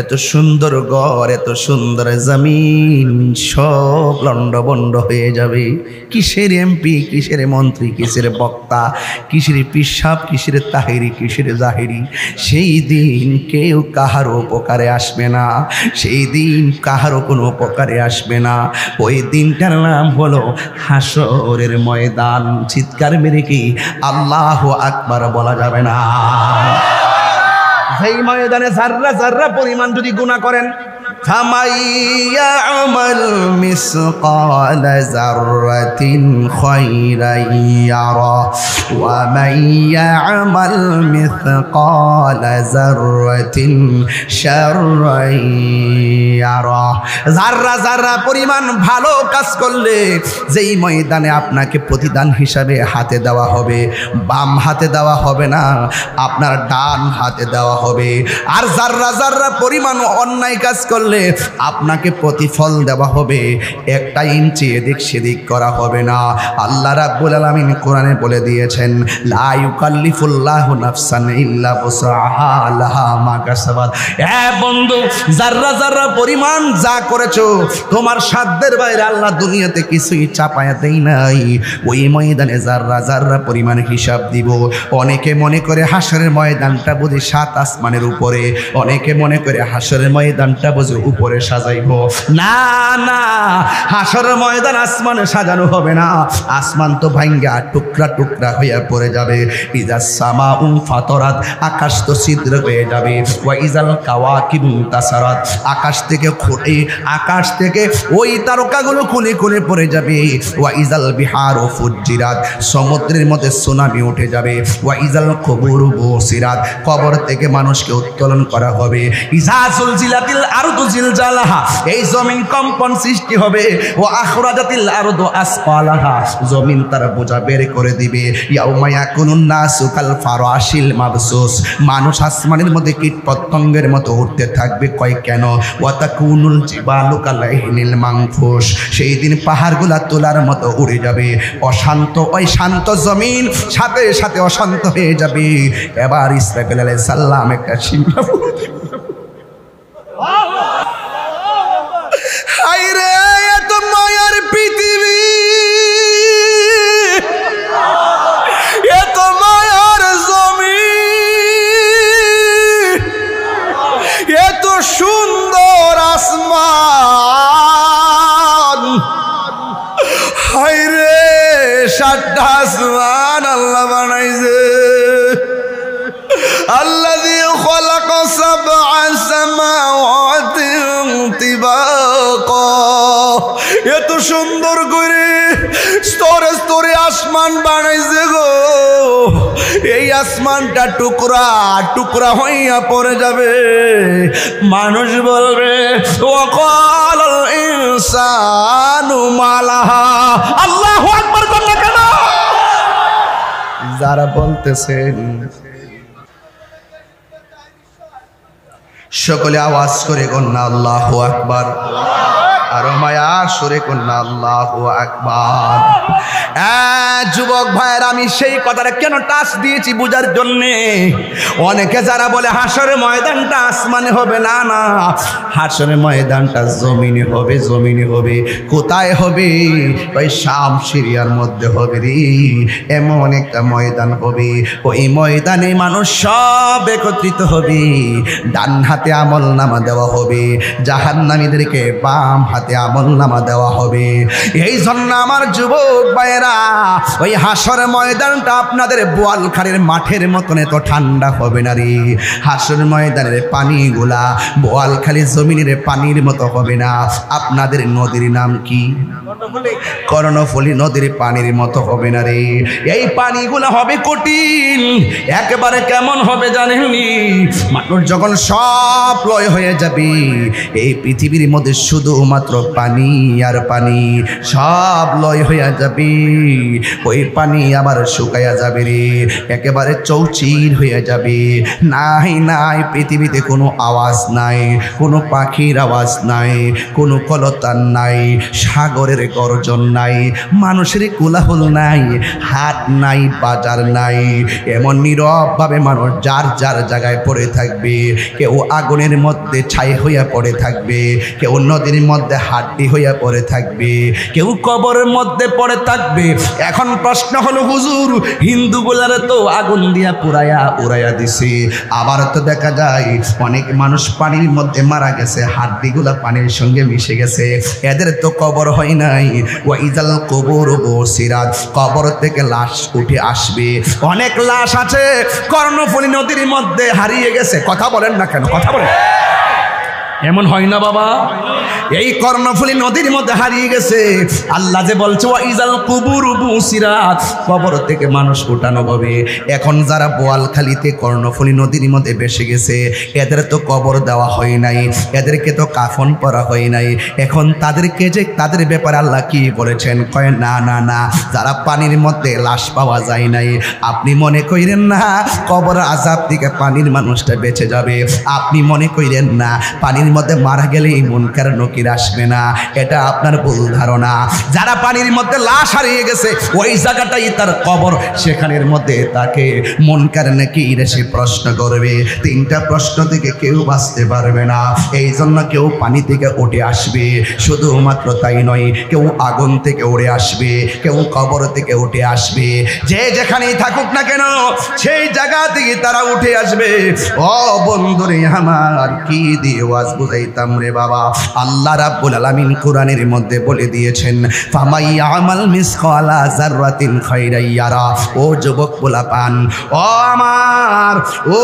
এত সুন্দর ঘর, এত সুন্দর জমিন সব লন্ডভন্ড হয়ে যাবে। কিসের এমপি, কিসের মন্ত্রী, কিসের বক্তা, কিসের পিসাব, কিসের তাহেরি, কিসের জাহেরি। সেই দিন কেউ কাহারও উপকারে আসবে না, সেই দিন কাহারও কোনো উপকারে আসবে না। ওই দিনটার নাম হলো হাসরের ময়দান। চিৎকার মেরে কি আল্লাহু আকবার বলা যাবে না? সেই ময়দানে যাররা যাররা পরিমাণ যদি গুনাহ করেন, ফামাইয়া আমাল মিসকাল যাররাতিন খায়রান ইয়ারা ওয়া মাইয়া আমাল মিসকাল যাররাতিন শাররান ইয়ারা। যাররা যাররা পরিমাণ ভালো কাজ করলে যেই ময়দানে আপনাকে প্রতিদান হিসাবে হাতে দেওয়া হবে, বাম হাতে দেওয়া হবে না, আপনার ডান হাতে দেওয়া হবে। আর যাররা যাররা পরিমাণ অন্যায় কাজ করলে আপনাকে প্রতিফল দেওয়া হবে, একটা ইঞ্চি এদিক সেদিক করা হবে না। আল্লাহ রাব্বুল আলামিন কোরআনে বলে দিয়েছেন, লা ইউকাল্লিফুল্লাহু নাফসান ইল্লা বুসআহা লাহা মা কাসাবাত। বন্ধু, যাররা যাররা পরিমাণ যা করেছো তোমার সাধ্যের বাইরে আল্লাহ দুনিয়াতে কিছুই চাপায়া দেই নাই। ওই ময়দানে যাররা যাররা পরিমাণ হিসাব দিব। অনেকে মনে করে হাসরের ময়দানটা বুঝি 7 আসমানের উপরে, অনেকে মনে করে হাসরের ময়দানটা বুঝি উপরে সাজাইব। না না, হাসরের ময়দান আসমানে সাজানো হবে না। আসমান তো ভাঙ্গা টুকরা টুকরা হইয়া পড়ে যাবে। ইজা সামাউ ফাতরাত, আকাশ তো ছিদ্র হয়ে যাবে। ওয়া ইজাল কাওয়াকিবু তাসারাত, আকাশ থেকে ওই তারকাগুলো খুলে খুলে পড়ে যাবে। ওয়া ইজাল বিহারু ফুজ্জিরাত, সমুদ্রের মধ্যে সুনামি উঠে যাবে। ওয়া ইজাল কুবুরু বুসিরাত, কবর থেকে মানুষকে উত্তোলন করা হবে। ইজা জুলজিলাতিল আরদু জিলজালাহা, এই জমিন কম্পন সৃষ্টি হবে। ওয়া আখরাজাতিল আরদু আসকালাহা, জমিন তার বোঝা বের করে দিবে। ইয়াউমা ইয়াকুনুন নাসু কাল ফারাশিল মাবসুস, মানুষ আসমানের মধ্যে কীট পতঙ্গের মতো উঠতে থাকবে। কয় কেন? ওয়া তাকুনুল জিবালু কালাইহিনিল মানফুস, সেই দিন পাহাড়গুলা তোলার মতো উড়ে যাবে। অশান্ত ওই শান্ত জমিন সাথে সাথে অশান্ত হয়ে যাবে। এবার ইসরাফিল আলাইহিস সালাম একটা সিংহা হায়রে, এত মায়ার পৃথিবী, এত মায়ার জমিন, এত সুন্দর আসমান। হায়রে, 7টা আসমান আল্লাহ বানাইছে। আল্লাযী খালাকা সাবআ সামাওয়াতিন তিবাকা, এত সুন্দর করে স্তরে স্তরে আসমান বানাইছে গো। এই আসমানটা টুকরা টুকরা হইয়া পড়ে যাবে। মানুষ বলবে ওয়াকালাল ইনসানু মালাহা। আল্লাহু আকবার বললে কেন? যারা বলতেছেন সকলে আওয়াজ করে কন্যা আল্লাহু আকবার, আরো মায়া সরে কন্যা আল্লাহু আকবার। যুবক ভাইয়ের, আমি সেই কথাটা কেন টাচ দিয়েছি বুঝার জন্যে। অনেকে যারা বলে হাসরের ময়দানটা আসমানে হবে, না না, হাসরের ময়দানটা জমিনে হবে, জমিনে হবে। কোথায় হবে? ওই শাম সিরিয়ার মধ্যে হবে রে। এমন একটা ময়দান হবে, ওই ময়দানে মানুষ সব একত্রিত হবে। ডান হাতে আমল নামা দেওয়া হবে, জাহান্নামীদেরকে বাম হাতে আমল নামা দেওয়া হবে। এই জন্য আমার যুবক ভাইয়েরা, ওই হাসর ময়দানটা আপনাদের বোয়ালখালীর মাঠের মতন এত ঠান্ডা হবে না রে। হাসর ময়দানের পানিগুলা বোয়ালখালী জমিনের পানির মতো হবে না। আপনাদের নদীর নাম কি? কর্ণফুলী নদীর পানির মতো হবে না রে। এই পানিগুলা হবে কঠিন, একেবারে কেমন হবে জানেননি? মানুষ যখন সব লয় হয়ে যাবে, এই পৃথিবীর মধ্যে শুধুমাত্র পানি আর পানি, সব লয় হয়ে যাবে। ওই পানি আবার শুকাইয়া যাবে রে, একেবারে চৌচির হয়ে যাবে। নাই নাই, পৃথিবীতে কোনো আওয়াজ নাই, কোনো পাখির আওয়াজ নাই, কোনো কলতান নাই, সাগরের গর্জন নাই, মানুষের কোলাহল নাই, হাট নাই, বাজার নাই। এমন নীরবভাবে মানুষ যার যার জায়গায় পড়ে থাকবে। কেউ আগুনের মধ্যে ছাই হইয়া পড়ে থাকবে, কেউ নদীর মধ্যে হাড্ডি হইয়া পড়ে থাকবে, কেউ কবরের মধ্যে পড়ে থাকবে। এখন প্রশ্ন হলো, হুজুর, হিন্দুগুলারে তো আগুন দিয়া পুরাইয়া উড়াইয়া দিছে, আবার তো দেখা যায় অনেক মানুষ পানির মধ্যে মারা গেছে, হাড্ডিগুলা পানির সঙ্গে মিশে গেছে, এদের তো কবর হয় নাই। ওয়াইজাল কবর বসিরাত, কবর থেকে লাশ উঠে আসবে। অনেক লাশ আছে কর্ণফুলী নদীর মধ্যে হারিয়ে গেছে। কথা বলেন না কেন? কথা বলেন, এমন হয় না বাবা? এই কর্ণফুলী নদীর মধ্যে হারিয়ে গেছে। আল্লাহ যে বলছে ওয়াইজাল কুবুর বুসিরাত, কবর থেকে মানুষ উঠানো হবে। এখন যারা বোয়ালখালীতে কর্ণফুলী নদীর মধ্যে ভেসে গেছে, এদের তো কবর দেওয়া হয় নাই, এদেরকে তো কাফন পরা হয় নাই। এখন তাদেরকে যে, তাদের ব্যাপারে আল্লাহ কি বলেছেন? কয় না না না, যারা পানির মধ্যে লাশ পাওয়া যায় নাই, আপনি মনে কইরেন না কবর আযাব থেকে পানির মানুষটা বেঁচে যাবে। আপনি মনে কইরেন না পানির মধ্যে মারা গেলে মুনকার নকির আসবে না, এটা আপনার ভুল ধারণা। যারা পানির মধ্যে লাশ হারিয়ে গেছে, ওই জায়গাটাই তার কবর, সেখানের মধ্যে তাকে মুনকার নাকির এসে প্রশ্ন করবে। তিনটা প্রশ্ন থেকে কেউ বাঁচতে পারবে না। এই জন্য কেউ পানি থেকে উঠে আসবে, শুধুমাত্র তাই নয়, কেউ আগুন থেকে উড়ে আসবে, কেউ কবর থেকে উঠে আসবে। যে যেখানেই থাকুক না কেন, সেই জায়গা থেকে তারা উঠে আসবে। ও বন্ধুরে আমার, কি দিয়ে ওয়াজ বুঝাইতাম রে বাবা। আল্লাহ রাব্বুল আলামিন কোরআনের মধ্যে বলে দিয়েছেন, ফামাইয়ামাল মিসকালা যাররাতিন খাইরান ইয়ারা। ও যুবক পোলাপান, ও আমার, ও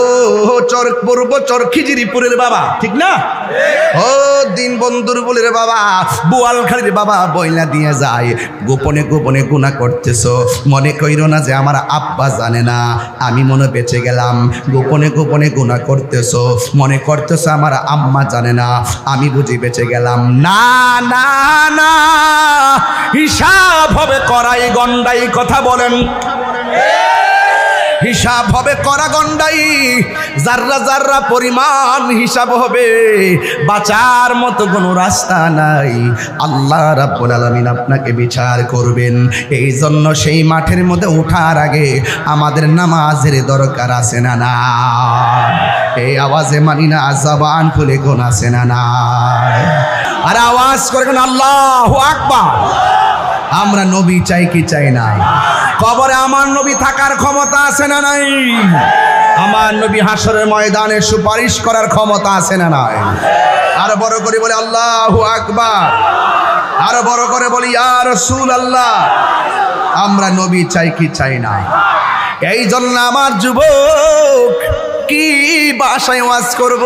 পূর্ব চরখিজিরিপুরের বাবা, ঠিক না? ও দিন বন্ধুর বলে বাবা, বোয়ালখালীর বাবা বইলা দিয়ে যায়, গোপনে গোপনে গুনাহ করতেছো। মনে কইরো না যে আমার আব্বা জানে না, আমি মনে বেঁচে গেলাম। গোপনে গোপনে গুনাহ করতেছো, মনে করতেছো আমার আম্মা জানে না, আমি বুঝি বেঁচে গেলাম। না না না, হিসাব হবে করাই গন্ডাই। কথা বলেন, হিসাব হবে করা গন্ডাই, জাররা জাররা পরিমাণ হিসাব হবে। বাঁচার মতো কোনো রাস্তা নাই। আল্লাহ রাব্বুল আলামিন আপনাকে বিচার করবেন। এই জন্য সেই মাঠের মধ্যে ওঠার আগে আমাদের নামাজের দরকার আছে না না? এই আওয়াজে মানি না, জবান খুলে কোন আছে না না? আর আওয়াজ করে কোন আল্লাহু আকবার। আমরা নবী চাই কি চাই না? কবরে আমার নবী থাকার ক্ষমতা আছে না নাই? আমার নবী হাসরের ময়দানে সুপারিশ করার ক্ষমতা আছে না নাই? আরো বড় করে বলে আল্লাহু আকবার, আরো বড় করে বলি ইয়া রাসূলুল্লাহ। আমরা নবী চাই কি চাই না? এই জন্য আমার যুবক, কি ভাষায় ওয়াজ করব?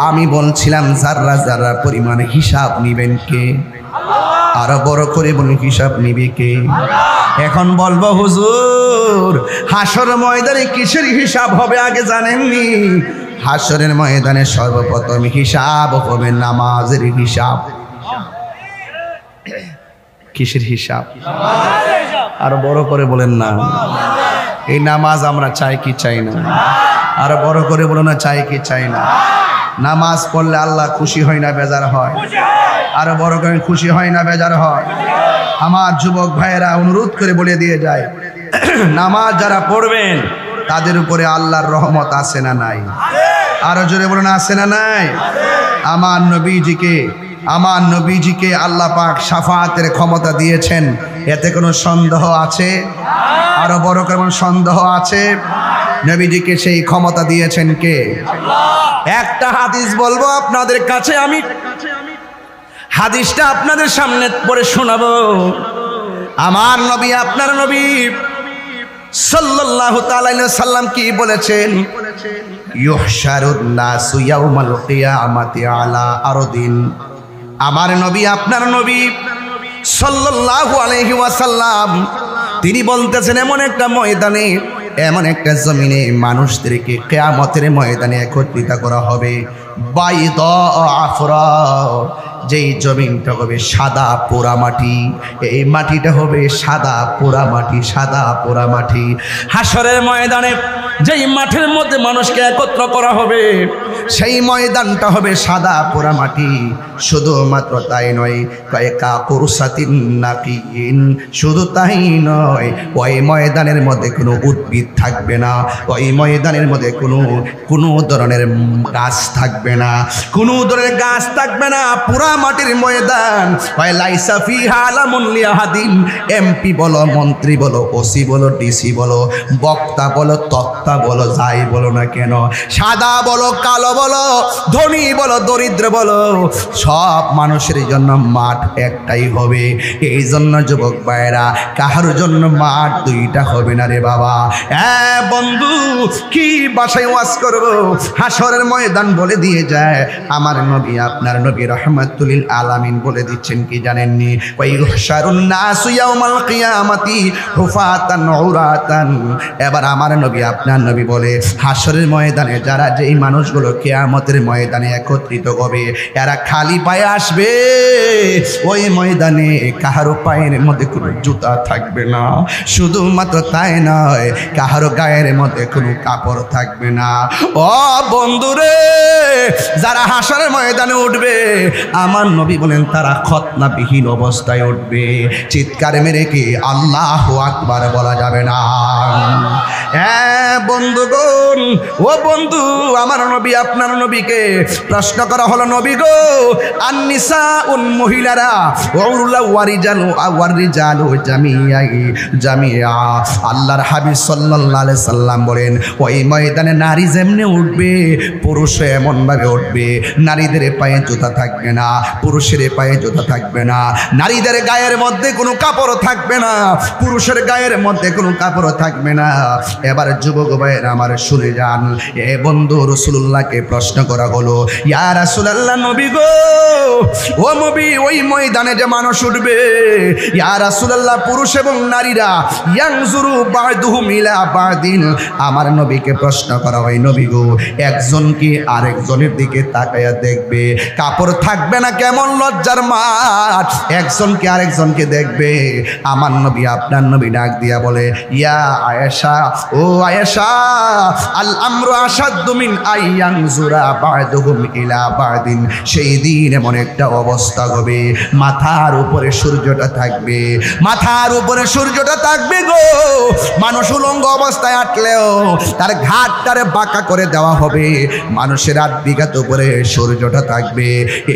আমি বলছিলাম যারা যারা পরিমাণে হিসাব নিবেন কে? আরো বড় করে বলুন, হিসাব নিবে কে? এখন বলবো হুজুর, হাসর ময়দানে কিসের হিসাব হবে আগে জানেননি? হাসরের ময়দানে সর্বপ্রথম হিসাব হবে নামাজের হিসাব। কিসের হিসাব? আরো বড় করে বলেন না। এই নামাজ আমরা চাই কি চাই না? আরো বড় করে বলো না, চাই কি চাই না? নামাজ পড়লে আল্লাহ খুশি হয় না বেজার হয়? আরো বড় করে খুশি হয় না বেজার হয়? আমার যুবক ভাইয়েরা অনুরোধ করে বলে দিয়ে যায়, নামাজ যারা পড়বেন তাদের উপরে আল্লাহর রহমত আছে না নাই? আরো জোরে বলুন, আছে না নাই? আমার নবীজিকে আল্লাহ পাক শাফাতের ক্ষমতা দিয়েছেন, এতে কোনো সন্দেহ আছে? আরো বড় করে সন্দেহ আছে? নবীজিকে সেই ক্ষমতা দিয়েছেন কে? একটা হাদিস বলবো আপনাদের কাছে, আমি হাদিসটা আপনাদের সামনে পড়ে শোনাবো। আমার নবী, আপনার নবী সাল্লাল্লাহু তাআলা আলাইহি সাল্লাম কি বলেছেন? ইউহশারুন নাসু ইয়াউমাল কিয়ামাতি আলা আরদিন। আমার নবী, আপনার নবী সাল্লাল্লাহু আলাইহি ওয়াসাল্লাম তিনি বলতেছেন, এমন একটা ময়দানে, এমন একটা জমিনে মানুষদেরকে কিয়ামতের ময়দানে একত্রিত করা হবে। বাইদা আফরা, যেই জমিনটা হবে সাদা পোড়া মাটি, এই মাটিটা হবে সাদা পোড়া মাটি, সাদা পোড়া মাটি। হাসরের ময়দানে যেই মাঠের মধ্যে মানুষকে একত্র করা হবে, সেই ময়দানটা হবে সাদা পোড়া মাটি। শুধুমাত্র তাই নয়, কয়েকা কুরসাতিন নাকিন, শুধু তাই নয়, ওই ময়দানের মধ্যে কোনো উদ্ভিদ থাকবে না, ওই ময়দানের মধ্যে কোনো ধরনের গাছ থাকবে না, কোনো ধরনের গাছ থাকবে না। পুরা মাটির ময়দান, লাইসা ফিহা আলামুন লিআহাদিন। এমপি বলো, মন্ত্রী বলো, ওসি বলো, ডিসি বলো, বক্তা বলো, তক্তা বলো, যাই বলো না কেন, সাদা বলো, কালো বলো, ধনী বলো, দরিদ্র বলো, সব মানুষের জন্য মাঠ একটাই হবে। এই জন্য যুবক ভাইরা, কাহার জন্য মাঠ দুইটা হবে না রে বাবা। বন্ধু, কি বাসায় ওয়াজ করবো? হাসরের ময়দান বলে দিয়ে যায় আমার নবী, আপনার নবী রহমাতুল আলামিন বলে দিচ্ছেন কি জানেননি? ওয়াইহশারুন নাসু ইয়াউমাল কিয়ামাতি হুফাতান উরাতান। এবার আমার নবী, আপনার নবী বলে, হাসরের ময়দানে যারা যেই মানুষগুলো কিয়ামতের ময়দানে একত্রিত হবে, এরা খালি পায়ে আসবে। ওই ময়দানে কাহারো পায়ের মধ্যে কোনো জুতা থাকবে না, শুধুমাত্র তাই নয়, কাহারো গায়ের মধ্যে কোনো কাপড় থাকবে না। ও বন্ধুরে, যারা হাসরের ময়দানে উঠবে, আমার নবী বলেন তারা খতনাবিহীন অবস্থায় উঠবে। চিৎকার মেরে কি আল্লাহু আকবার বলা যাবে না? বন্ধুগণ, ও বন্ধু, আমার নবী, আপনার নবীকে প্রশ্ন করা হলো, নবী গো, আন-নিসাউন, মহিলারা, ওয়ারিজালু জামিয়া। আল্লাহর হাবিব সাল্লাল্লাহু আলাইহি সাল্লাম বলেন, ওই ময়দানে নারী যেমনি উঠবে, পুরুষও এমন ভাবে উঠবে। নারীদের পায়ে জুতা থাকবে না, পুরুষের পায়ে জুতা থাকবে না, নারীদের গায়ের মধ্যে কোনো কাপড় থাকবে না, পুরুষের গায়ের মধ্যে কোনো কাপড় থাকবে না। এবার যুবক ভাইয়েরা আমার শুনে যান। এ বন্ধু, রাসূলুল্লাহকে প্রশ্ন করা হলো, ইয়া রাসূলুল্লাহ, নবী গো, ও নবী, ওই ময়দানে যে মানুষ উঠবে, ইয়া রাসূলুল্লাহ, পুরুষ এবং নারীরা, ইয়ানজুরু বা'দুহুম ইলা বা'দিন। আমার নবীকে প্রশ্ন করা হয়, নবী গো, একজন কি আরেকজনের দিকে তাকায়া দেখবে, কাপড় থাকবে না, কেমন লজ্জার মাঠ, একজন কি আরেকজনকে দেখবে। আমার নবী, আপনার নবী ডাক দিয়া বলে, ইয়া আয়েশা, ও আয়েশা, আল আমরু আশাদ্দু মিন আইয়ানজুরা বা'দুহুম ইলা বা'দিন। সেই দিন এমন একটা অবস্থা হবে, মাথার উপরে সূর্যটা থাকবে, মাথার উপরে সূর্যটা থাকবে গো। মানুষ উলঙ্গ অবস্থায় আটলেও তার ঘাটটারে বাঁকা করে দেওয়া হবে, মানুষের 8 বিঘাত উপরে সূর্যটা থাকবে।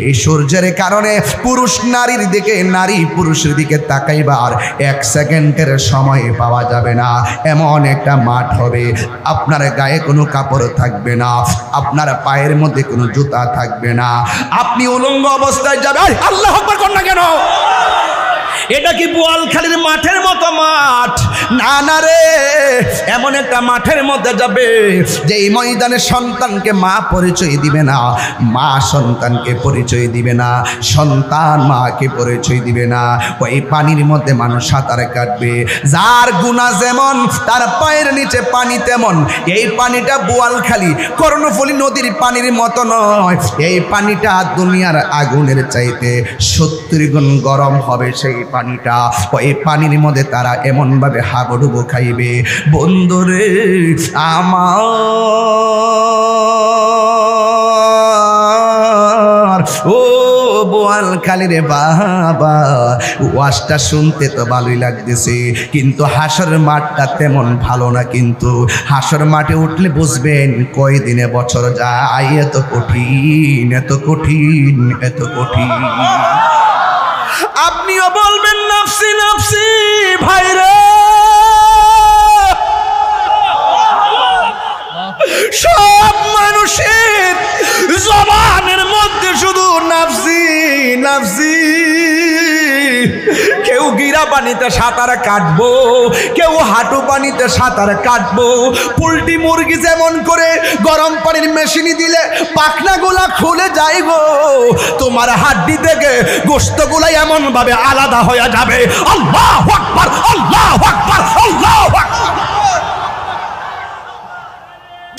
এই সূর্যের কারণে পুরুষ নারীর দিকে, নারী পুরুষের দিকে তাকাইবার 1 সেকেন্ডের সময় পাওয়া যাবে না। এমন একটা মাঠ হবে, আপনার গায়ে কোনো কাপড় থাকবে না, আপনার পায়ের মধ্যে কোনো জুতা থাকবে না, আপনি উলঙ্গ অবস্থায় যাবেন। আল্লাহু আকবার কর না কেন? এটা কি বোয়ালখালীর মাঠের মতো মাঠ? না না রে, এমন একটা মাঠের মধ্যে যাবে যেই ময়দানে সন্তানকে মা পরিচয় দিবে না, মা সন্তানকে পরিচয় দিবে না, সন্তান মাকে পরিচয় দিবে না। ওই পানির মধ্যে মানুষ সাঁতার কাটবে, যার গুনাহ যেমন তার পায়ের নিচে পানি তেমন। এই পানিটা বোয়ালখালী কর্ণফুলী নদীর পানির মতো নয়, এই পানিটা দুনিয়ার আগুনের চাইতে 70 গুণ গরম হবে। সেই পানিটা, ওই পানির মধ্যে তারা এমন ভাবে হাবুডুবু খাইবে। বন্ধুরে আমার, ও বোয়াল খালি রে বাবা, ওয়াজটা শুনতে তো ভালোই লাগতেছে, কিন্তু হাসর মাঠটা তেমন ভালো না। কিন্তু হাসর মাঠে উঠলে বুঝবেন কয়দিনে বছর যায়, এত কঠিন, এত কঠিন, এত কঠিন। আপনিও বলবেন নাফসি নাফসি, ভাইরা সব মানুষের জবানের মধ্যে শুধু নাফসি নাফসি। কেউ গিরা পানিতে সাঁতার কাটবো, কেউ হাঁটু পানিতে সাঁতার কাটবো। পোল্ট্রি মুরগি যেমন করে গরম পানির মেশিনে দিলে পাখনাগুলা খুলে যায় গো, তোমার হাড্ডি থেকে গোশতগুলা এমন ভাবে আলাদা হয়ে যাবে। আল্লাহু আকবার, আল্লাহু আকবার, আল্লাহু আকবার।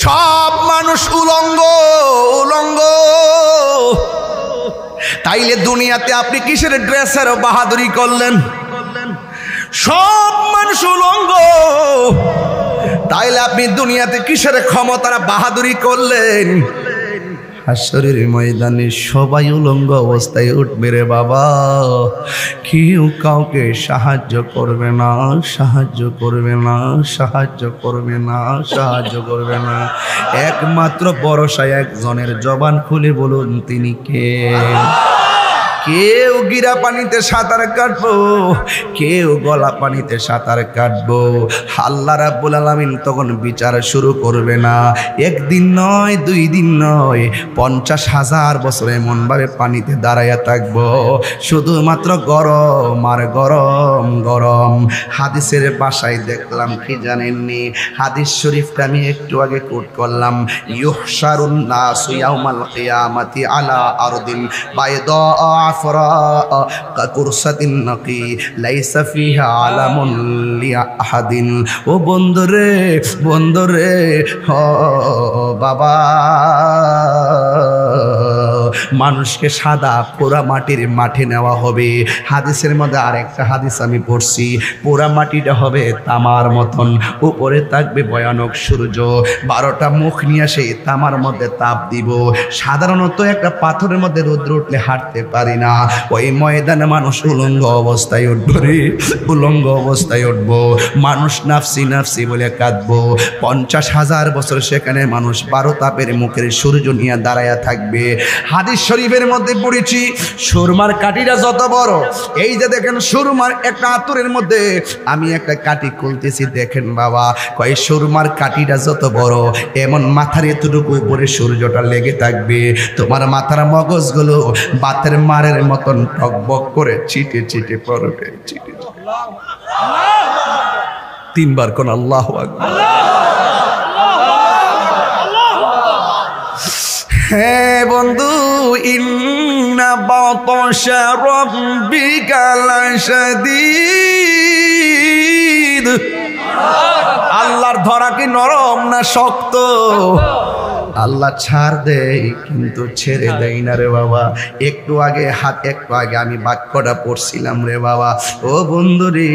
সব মানুষ উলঙ্গ উলঙ্গ। তাইলে দুনিয়াতে আপনি কিসের ড্রেসের বাহাদুরি করলেন? সব মানুষ উলঙ্গ, তাইলে আপনি দুনিয়াতে কিসের ক্ষমতার বাহাদুরি করলেন? হাসরের ময়দানে সবাই উলঙ্গ অবস্থায় উঠবে রে বাবা। কেউ কাউকে সাহায্য করবে না, সাহায্য করবে না, সাহায্য করবে না, সাহায্য করবে না। একমাত্র ভরসা একজনের, জবান খুলে বলুন তিনি কে? কেউ গিরা পানিতে সাঁতার কাটবো, কেউ গলা পানিতে সাঁতার কাটবো। আল্লাহ রাব্বুল আলামিন তখন বিচার শুরু করবে না। একদিন নয়, 2 দিন নয়, 50,000 বছর এমন ভাবে পানিতে দাঁড়াইয়া থাকবো, শুধুমাত্র গরম আর গরম গরম। হাদিসের ভাষায় দেখলাম কি জানেননি? হাদিস শরীফটা আমি একটু আগে কোট করলাম। ইউহশারুন নাসু ইয়াউমাল কিয়ামাতি আলা আরদিন বাইদা কাকুরসাতিন নাকি লাইসা ফিহা আলামুন লিআহাদিন। ও বন্ধুরে, বন্ধুরে, ও বাবা, মানুষকে সাদা পোড়া মাটির মাঠে নেওয়া হবে। হাদিসের মধ্যে আরেকটা হাদিস আমি পড়ছি, পোড়া মাটিটা হবে তামার মতন, উপরে থাকবে ভয়ানক সূর্য, 12টা মুখ নিয়ে সেই তামার মধ্যে তাপ দিব। সাধারণত একটা পাথরের মধ্যে রৌদ্র উঠলে হাঁটতে পারি না, ওই ময়দানে মানুষ উলঙ্গ অবস্থায় উঠবো রে, উলঙ্গ অবস্থায় উঠবো। মানুষ নাফসি নাফসি বলে কাঁদবো। 50,000 বছর সেখানে মানুষ 12 তাপের মুখের সূর্য নিয়ে দাঁড়ায়া থাকবে। হাদিস শরীফের মধ্যে পড়েছি, সুরমার কাঠিটা যত বড়, এই যে দেখেন সুরমার একটা আতরের মধ্যে আমি একটা কাঠি খুলতেছি, দেখেন বাবা, কয় সুরমার কাঠিটা যত বড়, এমন মাথার এতটুকু উপরে সূর্যটা লেগে থাকবে। তোমার মাথার মগজগুলো বাতের মারের মতন টকবক করে ছিটে ছিটে পড়বে, ছিটে। 3 বার কোন আল্লাহু আকবার। হে বন্ধু, ইন্না বাতাশা রাব্বিকা লাশাদীদ। আল্লাহর ধরা কি নরম না শক্ত? আল্লাহ ছাড় দেয় কিন্তু ছেড়ে দেয় না রে বাবা। একটু আগে আমি বাক্যটা পড়ছিলাম রে বাবা, ও বন্ধু রে,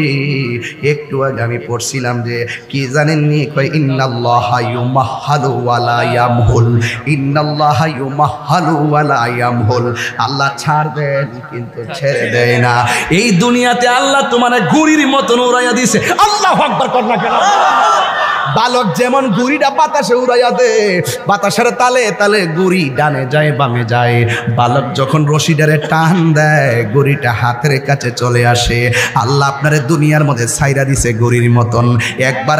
একটু আগে আমি পড়ছিলাম যে কি জানেননি? কয় ইন্নাল্লাহা ইউমাহহালু ওয়া লা ইয়ামহুল, ইন্নাল্লাহা ইউমাহহালু ওয়া লা ইয়ামহুল। আল্লাহ ছাড় দেন কিন্তু ছেড়ে দেয় না। এই দুনিয়াতে আল্লাহ তোমার গুড়ির মতন উড়াইয়া দিছে। আল্লাহু আকবার কর না কেন? বালক যেমন গুড়িটা বাতাসে উড়াইয়া দে, বাতাসের তালে তালে গুড়ি ডানে যায় বামে যায়। বালক যখন রশিডারে টান দেয়, গুড়িটা হাতের কাছে চলে আসে। আল্লাহ আপনারে দুনিয়ার মধ্যে ছাইরা দিছে গুড়ির মতন। একবার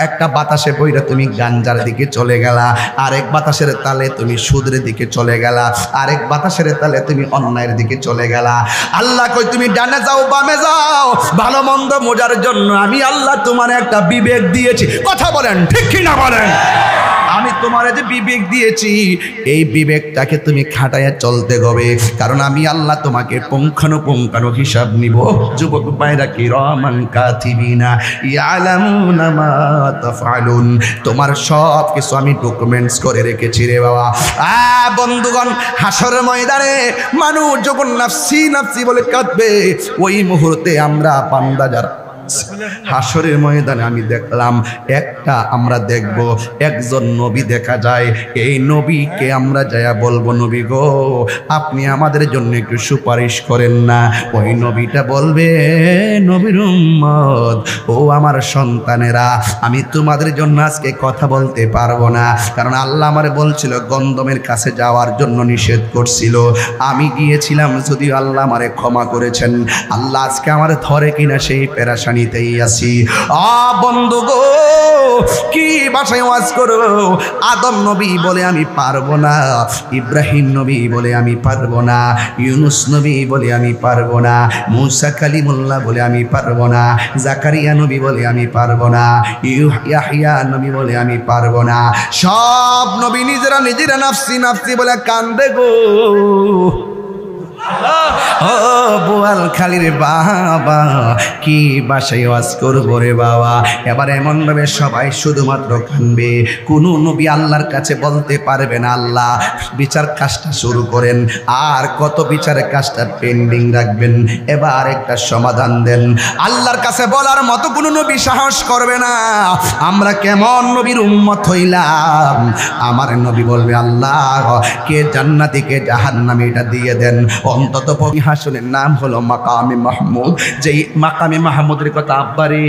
একটা বাতাসে বইরা তুমি গাঞ্জার দিকে চলে গেলা, আরেক বাতাসের তালে তুমি সুদের দিকে চলে গেলা, আরেক বাতাসের তালে তুমি অন্যায়ের দিকে চলে গেলা। আল্লাহ কই তুমি ডানে যাও বামে যাও, ভালো মন্দ মজার জন্য আমি আল্লাহ তোমার একটা বিবেক দিয়েছি। কথা বলেন ঠিক কি না বলেন? আমি তোমার যে বিবেক দিয়েছি, এই বিবেকটাকে তুমি খাটাইয়া চলতে হবে, কারণ আমি আল্লাহ তোমাকে পুঙ্খানুপুঙ্খানু হিসাব নিব। যুবক ভাইরা কিরামান কাতিবিনা ইয়ালামুনা মা তাফআলুন, তোমার সব কিছু আমি ডকুমেন্টস করে রেখেছি রে বাবা। বন্ধুগণ, হাসর ময়দানে মানুষ যখন নাফসি নাফসি বলে কাঁদবে, ওই মুহূর্তে আমরা বান্দা যারা হাসরের ময়দানে আমি দেখলাম একটা, আমরা দেখব একজন নবী দেখা যায়। এই নবীকে আমরা যায়া বলবো, নবী গো আপনি আমাদের জন্য একটু সুপারিশ করেন না। ওই নবীটা বলবে, নবীর উম্মত, ও আমার সন্তানেরা, আমি তোমাদের জন্য আজকে কথা বলতে পারবো না, কারণ আল্লাহ আমারে বলছিল গন্ধমের কাছে যাওয়ার জন্য নিষেধ করছিল। আমি গিয়েছিলাম, যদিও আল্লাহ আমারে ক্ষমা করেছেন। আল্লাহ আজকে আমার ধরে কিনা সেই পেরেশানিতেই আছি। বন্ধু গো, কি ভাষায় ওয়াজ করো? আদম নবী বলে আমি পারবো না, ইব্রাহিম নবী বলে আমি পারবো না, ইউনুস নবী বলে আমি পারবো না, মুসা কালিমুল্লাহ বলে আমি পারবো না, জাকারিয়া নবী বলে আমি পারবো না, ইয়াহইয়া নবী বলে আমি পারবো না। সব নবী নিজেরা নিজেরা নাফসি নাফসি বলে কান্দে গো। ও বোয়ালখালীর বাবা, কি বাসায় ওয়াজ করবো রে বাবা? এবার এমন ভাবে সবাই শুধুমাত্র কানবে, কোন নবী আল্লাহর কাছে বলতে পারবে না আল্লাহ বিচার কাজটা শুরু করেন, আর কত বিচারের কাজটা পেন্ডিং রাখবেন, এবার একটা সমাধান দেন। আল্লাহর কাছে বলার মতো কোন নবী সাহস করবে না। আমরা কেমন নবীর উম্মত হইলাম? আমার নবী বলবে, আল্লাহ কে জান্নাতি কে জাহান্নামী এটা দিয়ে দেন। অন্তত হাসনের নাম হলো মাকামে মাহমুদ। যেই মাকামে মাহমুদের কথা আব্বারে,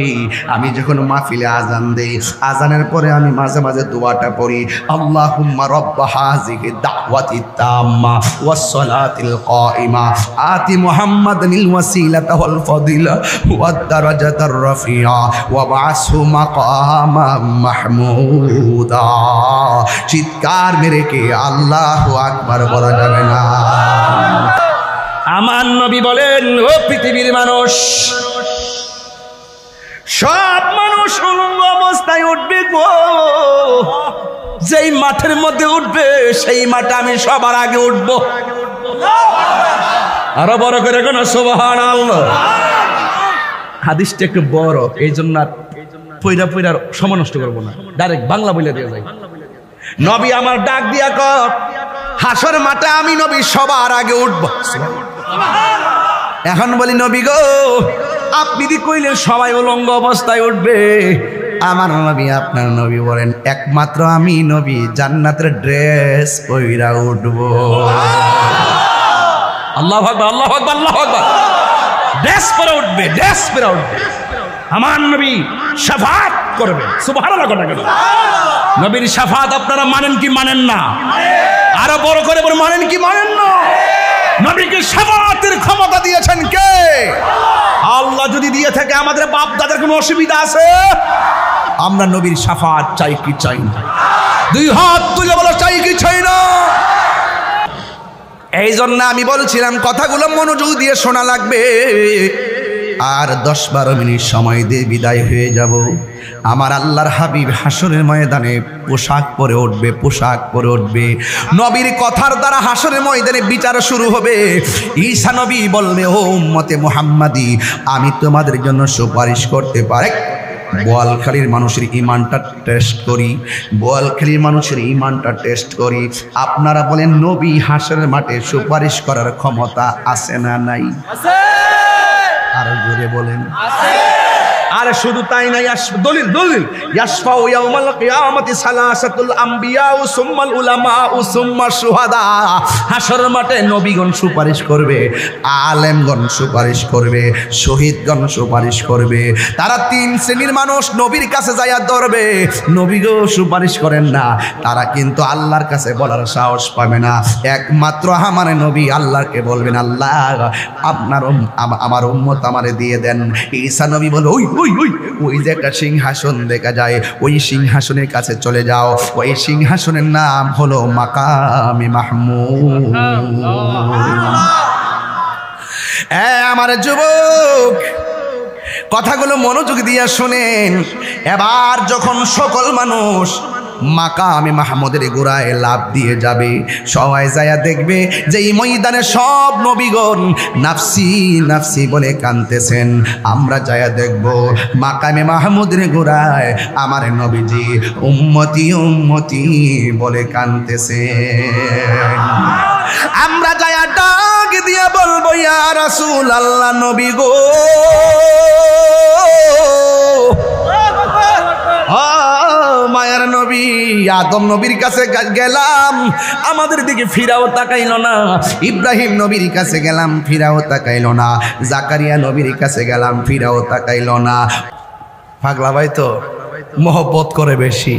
আমি যখন মাহফিলে আজান দেই, আজানের পরে আমি মাঝে মাঝে দোয়াটা পড়ি, আল্লাহুম্মা রব্বা হাযিহি দাওয়াতি তাম্মা ওয়াস সালাতিল কাইমা আতি মুহাম্মাদানিল ওয়াসিলাতা ওয়াল ফাদিলা ওয়াদ দারাজাতার রাফিয়া ওয়া বাসহু মাকামাম মাহমুদা। চিৎকার মেরে কে আল্লাহু আকবার বলা যাবে না? আমার নবী বলেন, ও পৃথিবীর মানুষ, সব মানুষ উলঙ্গ অবস্থায় উঠবে গো। যেই মাঠের মধ্যে উঠবে সেই মাঠে আমি সবার আগে উঠব। আরো বড় করে কোন সুবহানাল্লাহ। হাদিসটা একটু বড়, এই জন্য পয়রা পয়রা সময় নষ্ট করবো না, ডাইরেক্ট বাংলা বলে দিয়ে যাই। নবী আমার ডাক দিয়া কর, হাসর মাঠে আমি নবী সবার আগে উঠব। এখন বলি, নবী গো আপনি দি কইলেন সবাই উলঙ্গ অবস্থায় উঠবে, আমার নবী আপনার নবী বলেন একমাত্র আমি নবী জান্নাতের ড্রেস পইরা উঠব। আল্লাহু আকবার, আল্লাহু আকবার, আল্লাহু আকবার। ড্রেস পরে উঠবে, ড্রেস পরে উঠবে। আমার নবী শাফাত করবে। সুবহানাল্লাহ। নবীর শাফাত আপনারা মানেন কি মানেন না? আরো বড় করে বলে, মানেন কি মানেন না? নবীকে শাফাতের ক্ষমতা দিয়েছেন কে? আল্লাহ যদি দিয়ে থাকে আমাদের বাপ দাদার কোনো অসুবিধা আছে? আমরা নবীর শাফাত চাই কি চাই না? দুই হাত তুলে বলো, চাই কি চাই না? এই জন্য আমি বলছিলাম কথাগুলো মনোযোগ দিয়ে শোনা লাগবে। আর 10-12 মিনিট সময় দিয়ে বিদায় হয়ে যাব। আমার আল্লাহর হাবিব হাসরের ময়দানে পোশাক পরে উঠবে, পোশাক পরে উঠবে। নবীর কথার দ্বারা হাসরের ময়দানে বিচার শুরু হবে। ঈসা নবী বলবে, ও উম্মতে মুহাম্মাদি, আমি তোমাদের জন্য সুপারিশ করতে পারি। বোয়ালখালীর মানুষের ইমানটা টেস্ট করি, বোয়ালখালীর মানুষের ইমানটা টেস্ট করি। আপনারা বলেন, নবী হাসরের মাঠে সুপারিশ করার ক্ষমতা আছে না নাই? আরো জোরে বলেন। আর শুধু তাই নাই, দলিল দলিল, ইয়াশফাউ ইয়াউমাল কিয়ামাতি সালাসাতুল আমবিয়া ও সুম্মাল উলামা ও সুম্মা শুহাদা। হাসরের মাঠে নবীগণ সুপারিশ করবে, আলেমগণ সুপারিশ করবে, শহীদগণ সুপারিশ করবে। তারা 3 শ্রেণীর মানুষ নবীর কাছে যাইয়া ধরবে, নবীগো সুপারিশ করেন না, তারা কিন্তু আল্লাহর কাছে বলার সাহস পাবে না। একমাত্র আমার নবী আল্লাহকে বলবেন, আল্লাহ আপনার আমার উম্মত আমারে দিয়ে দেন। ঈসা নবী বলে, ওই ওই ওই ওই যে একটা সিংহাসন দেখা যায়, ওই সিংহাসনের কাছে চলে যাও। ওই সিংহাসনের নাম হলো মাকামে মাহমুদ। আমার যুবক, কথাগুলো মনোযোগ দিয়ে শুনেন। এবার যখন সকল মানুষ মাকামে মাহমুদের গোড়ায় লাভ দিয়ে যাবে, সবাই যায়া দেখবে যে এই ময়দানে সব নবীগণ নাফসি নাফসি বলে কাঁদতেছেন। আমরা যায়া দেখব মাকামে মাহমুদের গোড়ায় আমার নবীজি উম্মতি উম্মতি বলে কাঁদতেছেন। আমরা যায়া ডাক দিয়া বলবো ইয়া রাসূলুল্লাহ নবী গো, মায়ার নবী আদম নবীর কাছে গেলাম, আমাদের দিকে ফিরাও তাকাইলো না। ইব্রাহিম নবীর কাছে গেলাম, ফিরাও তাকাইলো না। জাকারিয়া নবীর কাছে গেলাম, ফিরাও তাকাইলো না। পাগলা ভাই তো মহব্বত করে বেশি,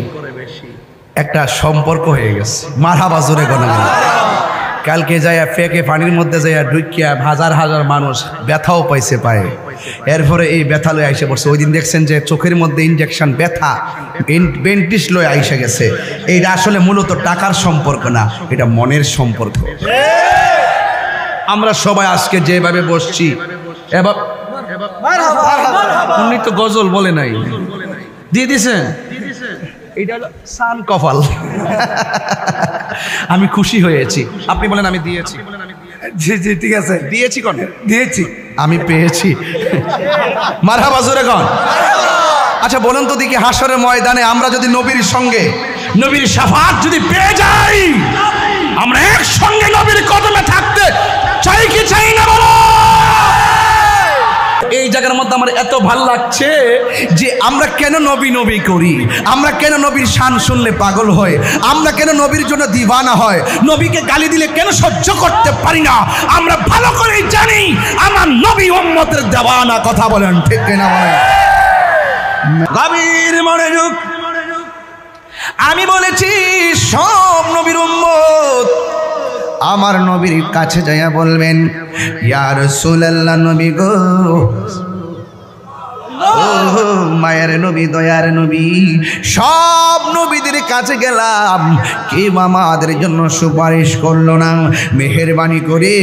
একটা সম্পর্ক হয়ে গেছে। মারহাবা জোরে কোন কালকে যাইয়া ফেকে পানির মধ্যে যাইয়া ঢুকিয়া হাজার হাজার মানুষ ব্যথাও পাইছে পায়ে, এরপরে এই ব্যথা লয়ে আইসে পড়ছে। ওই দিন দেখছেন যে চোখের মধ্যে ইনজেকশন ব্যথা বেন্টিস লয়ে আইসে গেছে। এইটা আসলে মূলত টাকার সম্পর্ক না, এটা মনের সম্পর্ক। আমরা সবাই আজকে যেভাবে বসছি, এবার উনি তো গজল বলে নাই, দিয়ে দিছেন, এইটা হলো সান কপাল। আমি খুশি হয়েছি। আপনি বলেন আমি দিয়েছি। জি জি ঠিক আছে, দিয়েছি কোন দিয়েছি, আমি পেয়েছি। মারহাবা জোরে কোন। আচ্ছা বলুন তো দেখি, হাসরের ময়দানে আমরা যদি নবীর সঙ্গে নবীর শাফাত যদি পেয়ে যাই, আমরা একসঙ্গে নবীর কদমে থাকতে চাই কি চাই না বলো? এই জায়গার মধ্যে আমার এত ভাল লাগছে যে আমরা কেন নবী নবী করি, আমরা কেন নবীর শান শুনলে পাগল হয়, আমরা কেন নবীর জন্য দিওয়ানা হয়, নবীকে গালি দিলে কেন সহ্য করতে পারি না। আমরা ভালো করেই জানি আমার নবী উম্মতের দেওয়ানা। কথা বলেন ঠিক কিনা বলেন? গভীর মনোযোগ। আমি বলেছি সব নবীর উম্মত আমার নবীর কাছে যাইয়া বলবেন ইয়া রাসূলুল্লাহ নবী গো, মায়ের নবী দয়ার নবী, সব নবীদের কাছে গেলাম, কেউ আমাদের জন্য সুপারিশ করলো না। মেহেরবানি করে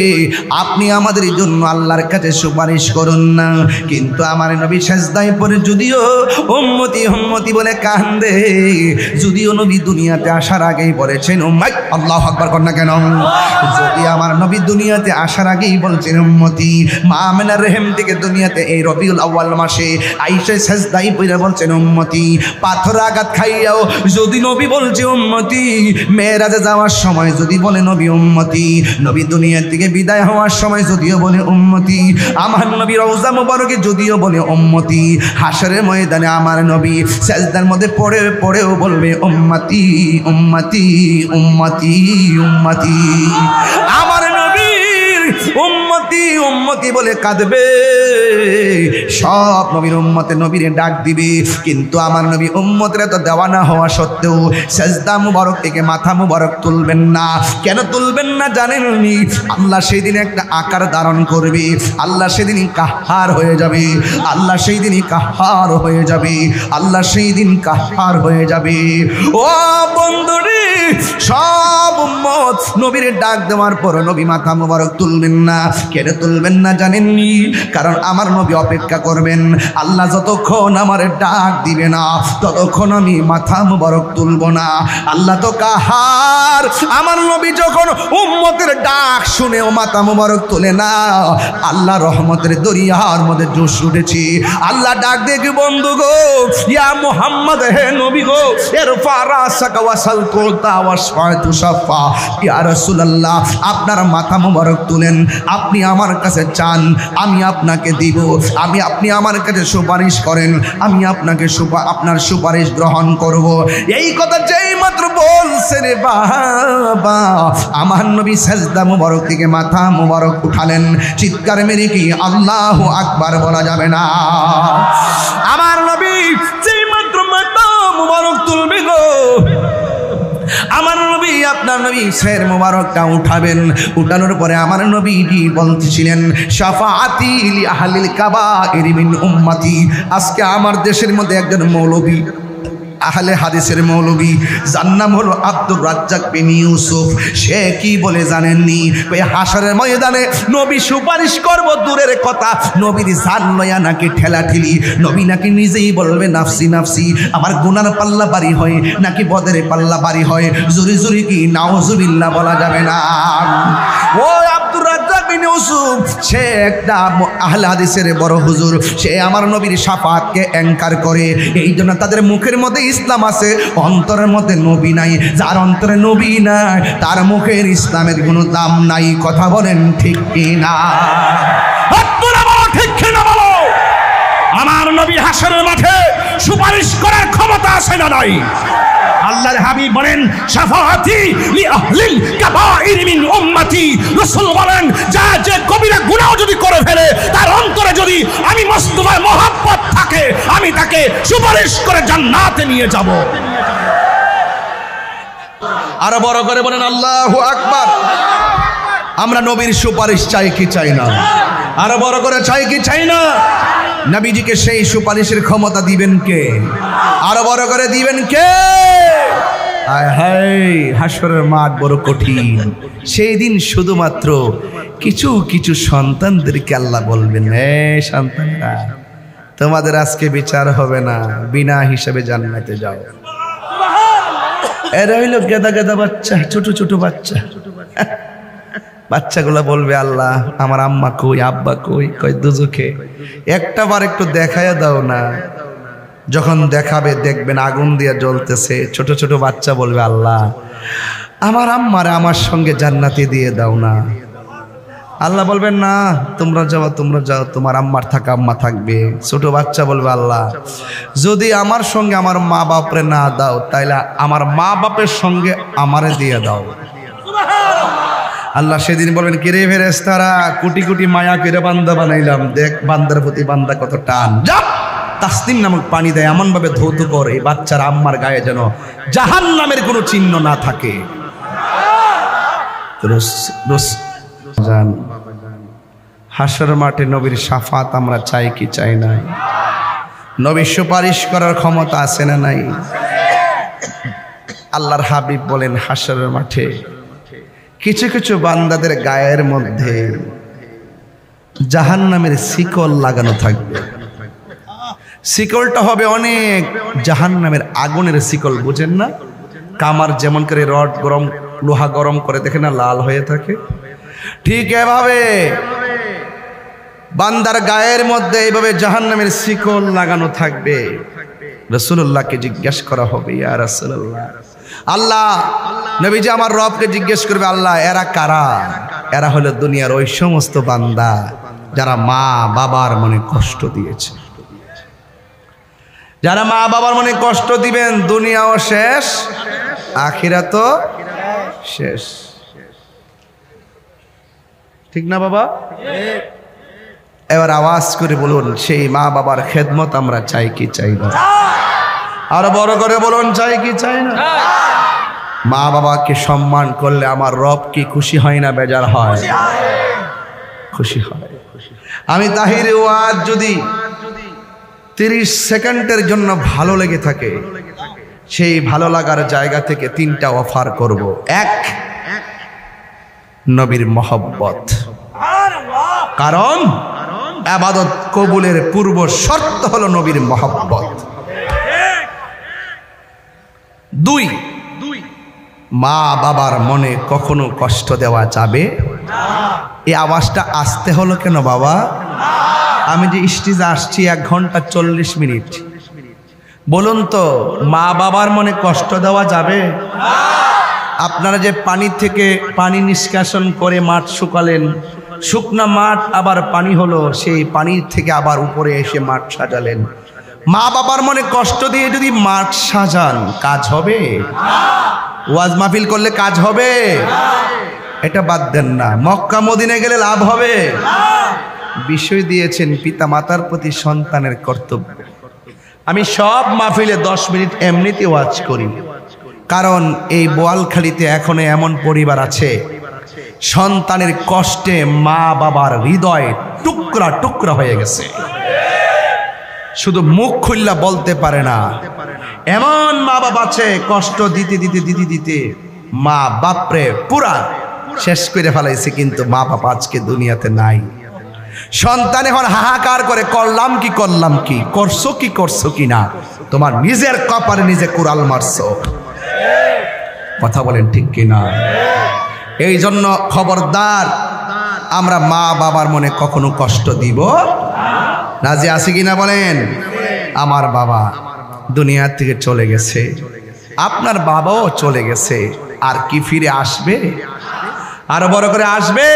আপনি আমাদের জন্য আল্লাহর কাছে সুপারিশ করুন না। কিন্তু আমার নবী সেজদায় পড়ে যদিও উম্মতি উম্মতি বলে কান্দে, যদিও নবী দুনিয়াতে আসার আগেই বলেছেন উম্মত, আল্লাহু আকবার কর না কেন, যদি আমার নবী দুনিয়াতে আসার আগেই বলছেন উম্মতি, মা আমিনার রহিম থেকে দুনিয়াতে এই রবিউল আউয়াল মাসে আইসা সেজদায় পড়ে বলছেন উম্মতি। পাথর আঘাত খাইয়াও যদি নবী বলছে উম্মতি, মেরাজে যাওয়ার সময় যদি বলে নবী উম্মতি, নবী দুনিয়ার থেকে বিদায় হওয়ার সময় যদিও বলে উম্মতি, আমার নবী রওজা মুবারকে যদিও বলে উম্মতি, হাশরের ময়দানে আমার নবী সেজদার মধ্যে পড়েও বলবে উম্মতি উম্মতি উম্মতি উম্মতি। আমার নবীর উম্মতি উম্মতি বলে কাঁদবে, সব নবীর উম্মতে নবীরে ডাক দিবে। কিন্তু আমার নবী উম্মতের তো দেওয়ানা হওয়া সত্ত্বেও সেজদা মুবারক থেকে মাথা মুবারক তুলবেন না। কেন তুলবেন না জানেননি? আল্লাহ সেই দিন একটা আকার ধারণ করবে, আল্লাহ সেদিনই কাহার হয়ে যাবে, আল্লাহ সেই দিনই কাহার হয়ে যাবে, আল্লাহ সেই দিন কাহার হয়ে যাবে। ও বন্ধুরে, সব উম্মত নবীর ডাক দেওয়ার পর নবী মাথা মুবারক তুলবেন না। কেন তুলবেন না জানেননি? কারণ আমার নবী অপেক্ষা করবেন, আল্লাহ যতক্ষণ আমার ডাক দিবে না ততক্ষণ আমি মাথা মুবারক তুলব না। আল্লাহ তো কাহার, আমার নবী যখন উম্মতের ডাক শুনেও মাথা মুবারক তোলে না, আল্লাহ রহমতের দরিয়ার মধ্যে জোশ উঠেছি। আল্লাহ ডাক দেখি বন্ধু গো, ইয়া মুহাম্মদ, হে নবী গো, ইরফা রাসাকা ওয়াসাল তুতা ওয়াশফাতু শাফা, ইয়া রাসূলুল্লাহ আপনার মাথা মুবারক তুলেন, আপনি আমার কাছে চান আমি আপনাকে দিব, আপনি আমার কাছে সুপারিশ করেন, আমি আপনাকে আপনার সুপারিশ গ্রহণ করব। এই কথা যেই মাত্র বলছেন বাবা, আমার নবী সেজদা মুবারক থেকে মাথা মুবারক উঠালেন। চিৎকার মেরে কি আল্লাহু আকবার বলা যাবে না? আমার নবী যেই মাত্র মাথা মুবারক তুলবে গো, আমার নবী আপনার নবী শের মুবারকটা উঠাবেন। উঠানোর পরে আমার নবীজি বলতেছিলেন শাফাআতি লি আহলিল কাবাইর মিন উম্মতি। আজকে আমার দেশের মধ্যে একজন মৌলবী, আহলে হাদিসের মৌলবী, যার নাম হলো আব্দুর রাজ্জাক বিন ইউসুফ। সে কি বলে জানেননি? ওই হাশরের ময়দানে নবী সুপারিশ করব দূরের কথা, নবীর জান লয়া নাকি ঠেলাঠেলি, নবী নাকি নিজেই বলবে নাফসি নাফসি। আমার গুনার পাল্লা বাড়ি হয় নাকি বদের পাল্লা বাড়ি হয়, জুরি জুরি কি নাউজুবিল্লাহ বলা যাবে না। ও আব্দুর রাজ্জাক বিন ইউসুফ, সে একটা আহলে হাদিসের বড় হুজুর, সে আমার নবীর শাফাতকে অ্যাঙ্কার করে। এই জন্য তাদের মুখের মধ্যে ইসলাম আছে, অন্তরের মধ্যে নবী নাই। যার অন্তরে নবী নাই তার মুখের ইসলামের কোনো দাম নাই। কথা বলেন ঠিক কিনা? ঠিক কিনা বলো? আমার নবী হাশরের মাঠে সুপারিশ করার ক্ষমতা আছে না নাই? আল্লাহর হাবিব বলেন শাফাআতি লি আহলিল কাবাইর মিন উম্মতি। রাসূল বলেন যা যে কবিরা গুনাহ যদি করে ফেলে, তার অন্তরে যদি আমি মুস্তাফার মহব্বত থাকে, আমি তাকে সুপারিশ করে জান্নাতে নিয়ে যাব। আরো বড় করে বলেন আল্লাহু আকবার। আমরা নবীর সুপারিশ চাই কি চাই না? আরো বড় করে চাই কি চাই না? নবীজিকে সেই সুপারিশের ক্ষমতা দিবেন কে? আরো বড় করে দিবেন কে? হায় হায়, হাসরের মাঠ বড় কঠিন। সেই দিন শুধুমাত্র কিছু কিছু সন্তানদেরকে আল্লাহ বলবেন, এ সন্তানরা, তোমাদের আজকে বিচার হবে না, বিনা হিসাবে জান্নাতে যাও। এরা হইল গেদা গেদা বাচ্চা, ছোট ছোট বাচ্চা। বাচ্চাগুলা বলবে, আল্লাহ আমার আম্মা কই, আব্বা কই? কই দুজখে। একটা বার একটু দেখাইয়া দাও না। যখন দেখাবে দেখবেন আগুন দিয়ে জ্বলতেছে। ছোট ছোট বাচ্চা বলবে, আল্লাহ আমার আম্মারে আমার সঙ্গে জান্নাতে দিয়ে দাও না। আল্লাহ বলবেন, না তোমরা যাও, তোমরা যাও, তোমার আম্মার থাকা আম্মা থাকবে। ছোট বাচ্চা বলবে, আল্লাহ যদি আমার সঙ্গে আমার মা বাপরে না দাও, তাইলে আমার মা বাপের সঙ্গে আমারে দিয়ে দাও। আল্লাহ সেদিন বলবেন, কিরে ফেরেশতারা, কোটি কোটি মায়া করে বান্দা বানাইলাম, দেখ বান্দার প্রতি বান্দা কত টান। যা তাসনিম নামক পানি দেয়, এমন ভাবে ধৌত করে এই বাচ্চার আম্মার গায়ে যেন জাহান্নামের কোনো চিহ্ন না থাকে। হাসর মাঠে নবীর শাফাত আমরা চাই কি চাই না? নবীর সুপারিশ করার ক্ষমতা আছে না নাই? আল্লাহর হাবিব বলেন, হাসরের মাঠে কিছু কিছু বান্দাদের গায়ের মধ্যে জাহান্নামের শিকল লাগানো থাকবে। শিকলটা হবে অনেক জাহান্নামের আগুনের শিকল, বুঝেন না? কামার যেমন করে রড গরম, লোহা গরম করে দেখে না লাল হয়ে থাকে, ঠিক এভাবে বান্দার গায়ের মধ্যে এইভাবে জাহান্নামের শিকল লাগানো থাকবে। রাসূলুল্লাহকে জিজ্ঞেস করা হবে, ইয়া রাসূলুল্লাহ, আল্লাহ নবীজি আমার রবকে জিজ্ঞেস করবে, আল্লাহ এরা কারা? এরা হলো দুনিয়ার ওই সমস্ত বান্দা যারা মা বাবার মনে কষ্ট দিয়েছে। যারা মা বাবার মনে কষ্ট দিবেন, দুনিয়াও শেষ, আখিরাতও শেষ। ঠিক না বাবা? এবার আওয়াজ করে বলুন, সেই মা বাবার খেদমত আমরা চাই কি চাই না? আরো বড় করে বলুন, চাই কি চাই না? মা বাবাকে সম্মান করলে আমার রব কি খুশি হয় না বেজার হয়? খুশি হয়। আমি তাহির ওয়াজ যদি 30 সেকেন্ডের জন্য ভালো লেগে থাকে, সেই ভালো লাগার জায়গা থেকে 3টা অফার করব। 1, নবীর মহব্বত, কারণ ইবাদত কবুলের পূর্ব শর্ত হলো নবীর মহব্বত। 2, মা বাবার মনে কখনো কষ্ট দেওয়া যাবে না। এই আওয়াজটা আসতে হলো কেন বাবা? আমি যে স্টেজে আসছি 1 ঘন্টা 40 মিনিট, বলুন তো মা বাবার মনে কষ্ট দেওয়া যাবে? আপনারা যে পানি থেকে পানি নিষ্কাশন করে মাঠ শুকালেন, শুকনা মাঠ আবার পানি হলো, সেই পানির থেকে আবার উপরে এসে মাঠ সাজালেন। মা বাবার মনে কষ্ট দিয়ে যদি মাঠ সাজান, কাজ হবে? ওয়াজ মাহফিল করলে কাজ হবে? এটা বাদ দেন না। মক্কা মদিনা গেলে লাভ হবে? বিষয় দিয়েছেন পিতা মাতার প্রতি সন্তানের কর্তব্য। আমি সব মাহফিলে 10 মিনিট এমনিতে ওয়াজ করি, কারণ এই বোয়ালখালীতে এখনো এমন পরিবার আছে সন্তানের কষ্টে মা বাবার হৃদয় টুকরা টুকরা হয়ে গেছে, শুধু মুখ খুললা বলতে পারে না। এমন মা বাবা আছে কষ্ট দিতে দিতে দিতে দিতে মা বাপরে পুরা শেষ করে ফেলাইছে, কিন্তু মা বাবা আজকে দুনিয়াতে নাই। সন্তান এখন হাহাকার করে, করলাম কি করলাম কি, করছো কি না, তোমার নিজের কপালে নিজে কুড়াল মারছো। কথা বলেন ঠিক কি না? এই জন্য খবরদার, আমরা মা বাবার মনে কখনো কষ্ট দিব না। যে আছে কিনা বলেন? আমার বাবা দুনিয়া থেকে চলে গেছে, আপনার বাবাও চলে গেছে, আর কি ফিরে আসবে? আরো বড় করে আসবে?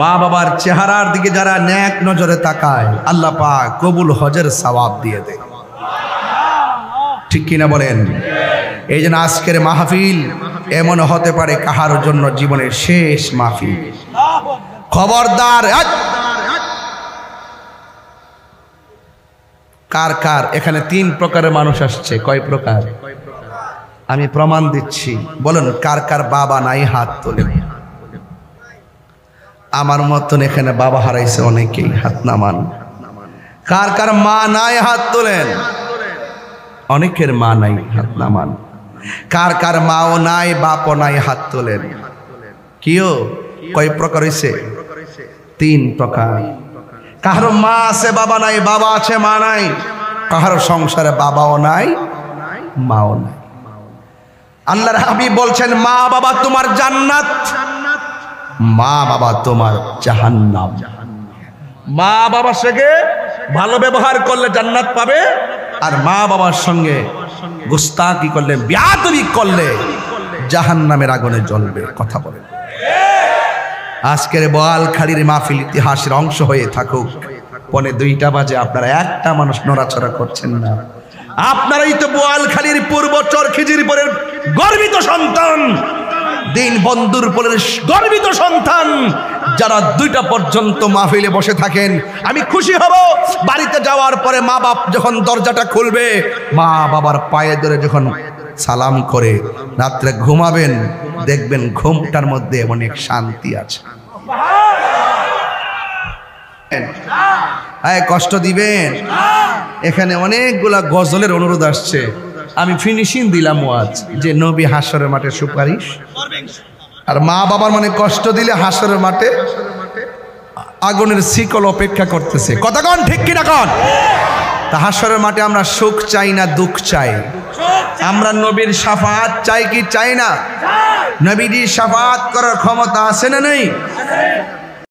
মা বাবার চেহারার দিকে যারা নেক নজরে তাকায়, আল্লাহ পাক কবুল হজের সওয়াব দিয়ে দেয়। ঠিক কিনা বলেন? এই জন্য আজকের মাহফিল এমন হতে পারে কাহার জন্য জীবনের শেষ মাহফিল। খবরদার, কার কার এখানে 3 প্রকারের মানুষ আসছে? কয় প্রকার? আমি প্রমাণ দিচ্ছি। বলুন কার কার বাবা নাই, হাত তোলেন। আমার মতন এখানে বাবা হারাইছে অনেকেই, হাত নামান। কার কার মা নাই, হাত তোলেন। অনেকের মা নাই, হাত নামান। কার কার মাও নাই, বাপও নাই, হাত তোলেন। কিও কয় প্রকার হইছে? 3 প্রকার। কাহারো মা আছে বাবা নাই, বাবা আছে মা নাই। কাহারো সংসারে বাবাও নাই, মাও নাই। আল্লাহর হাবিব বলছেন মা বাবা তোমার জান্নাত, মা বাবা তোমার জাহান্নাম। মা বাবার সঙ্গে ভালো ব্যবহার করলে জান্নাত পাবে, আর মা বাবার সঙ্গে গুস্তাখি করলে, বেয়াদবি করলে জাহান্নামের আগুনে জ্বলবে। কথা বলেন। আজকের বোয়ালখালীর মাহফিল ইতিহাসের অংশ হয়ে থাকুক। 2:45 বাজে, আপনারা একটা মানুষ নড়াচড়া করছেন না। আপনারাই তো বোয়ালখালীর পূর্ব চরখিজিরপুরের গর্বিত সন্তান, দিন বন্ধুর পোলের গর্বিত সন্তান, যারা 2টা পর্যন্ত মাহফিলে বসে থাকেন। আমি খুশি হব বাড়িতে যাওয়ার পরে মা বাপ যখন দরজাটা খুলবে, মা বাবার পায়ে ধরে যখন সালাম করে রাত্রে ঘুমাবেন, দেখবেন ঘুমটার মধ্যে অনেক শান্তি আছে। কষ্ট দিবেন। এখানে অনেকগুলা গজলের অনুরোধ আসছে, আমি ফিনিশিং দিলাম ওয়াজ যে নবী হাসরের মাঠে সুপারিশ, আর মা বাবার মানে কষ্ট দিলে হাসরের মাঠে আগুনের শিকল অপেক্ষা করতেছে। কথা কন ঠিক কিনা কন? তা হাসরের মাঠে আমরা সুখ চাই না দুঃখ চাই? আমরা নবীর শাফাআত চাই কি চাই না? নবীর শাফাআত করার ক্ষমতা আছে না নেই?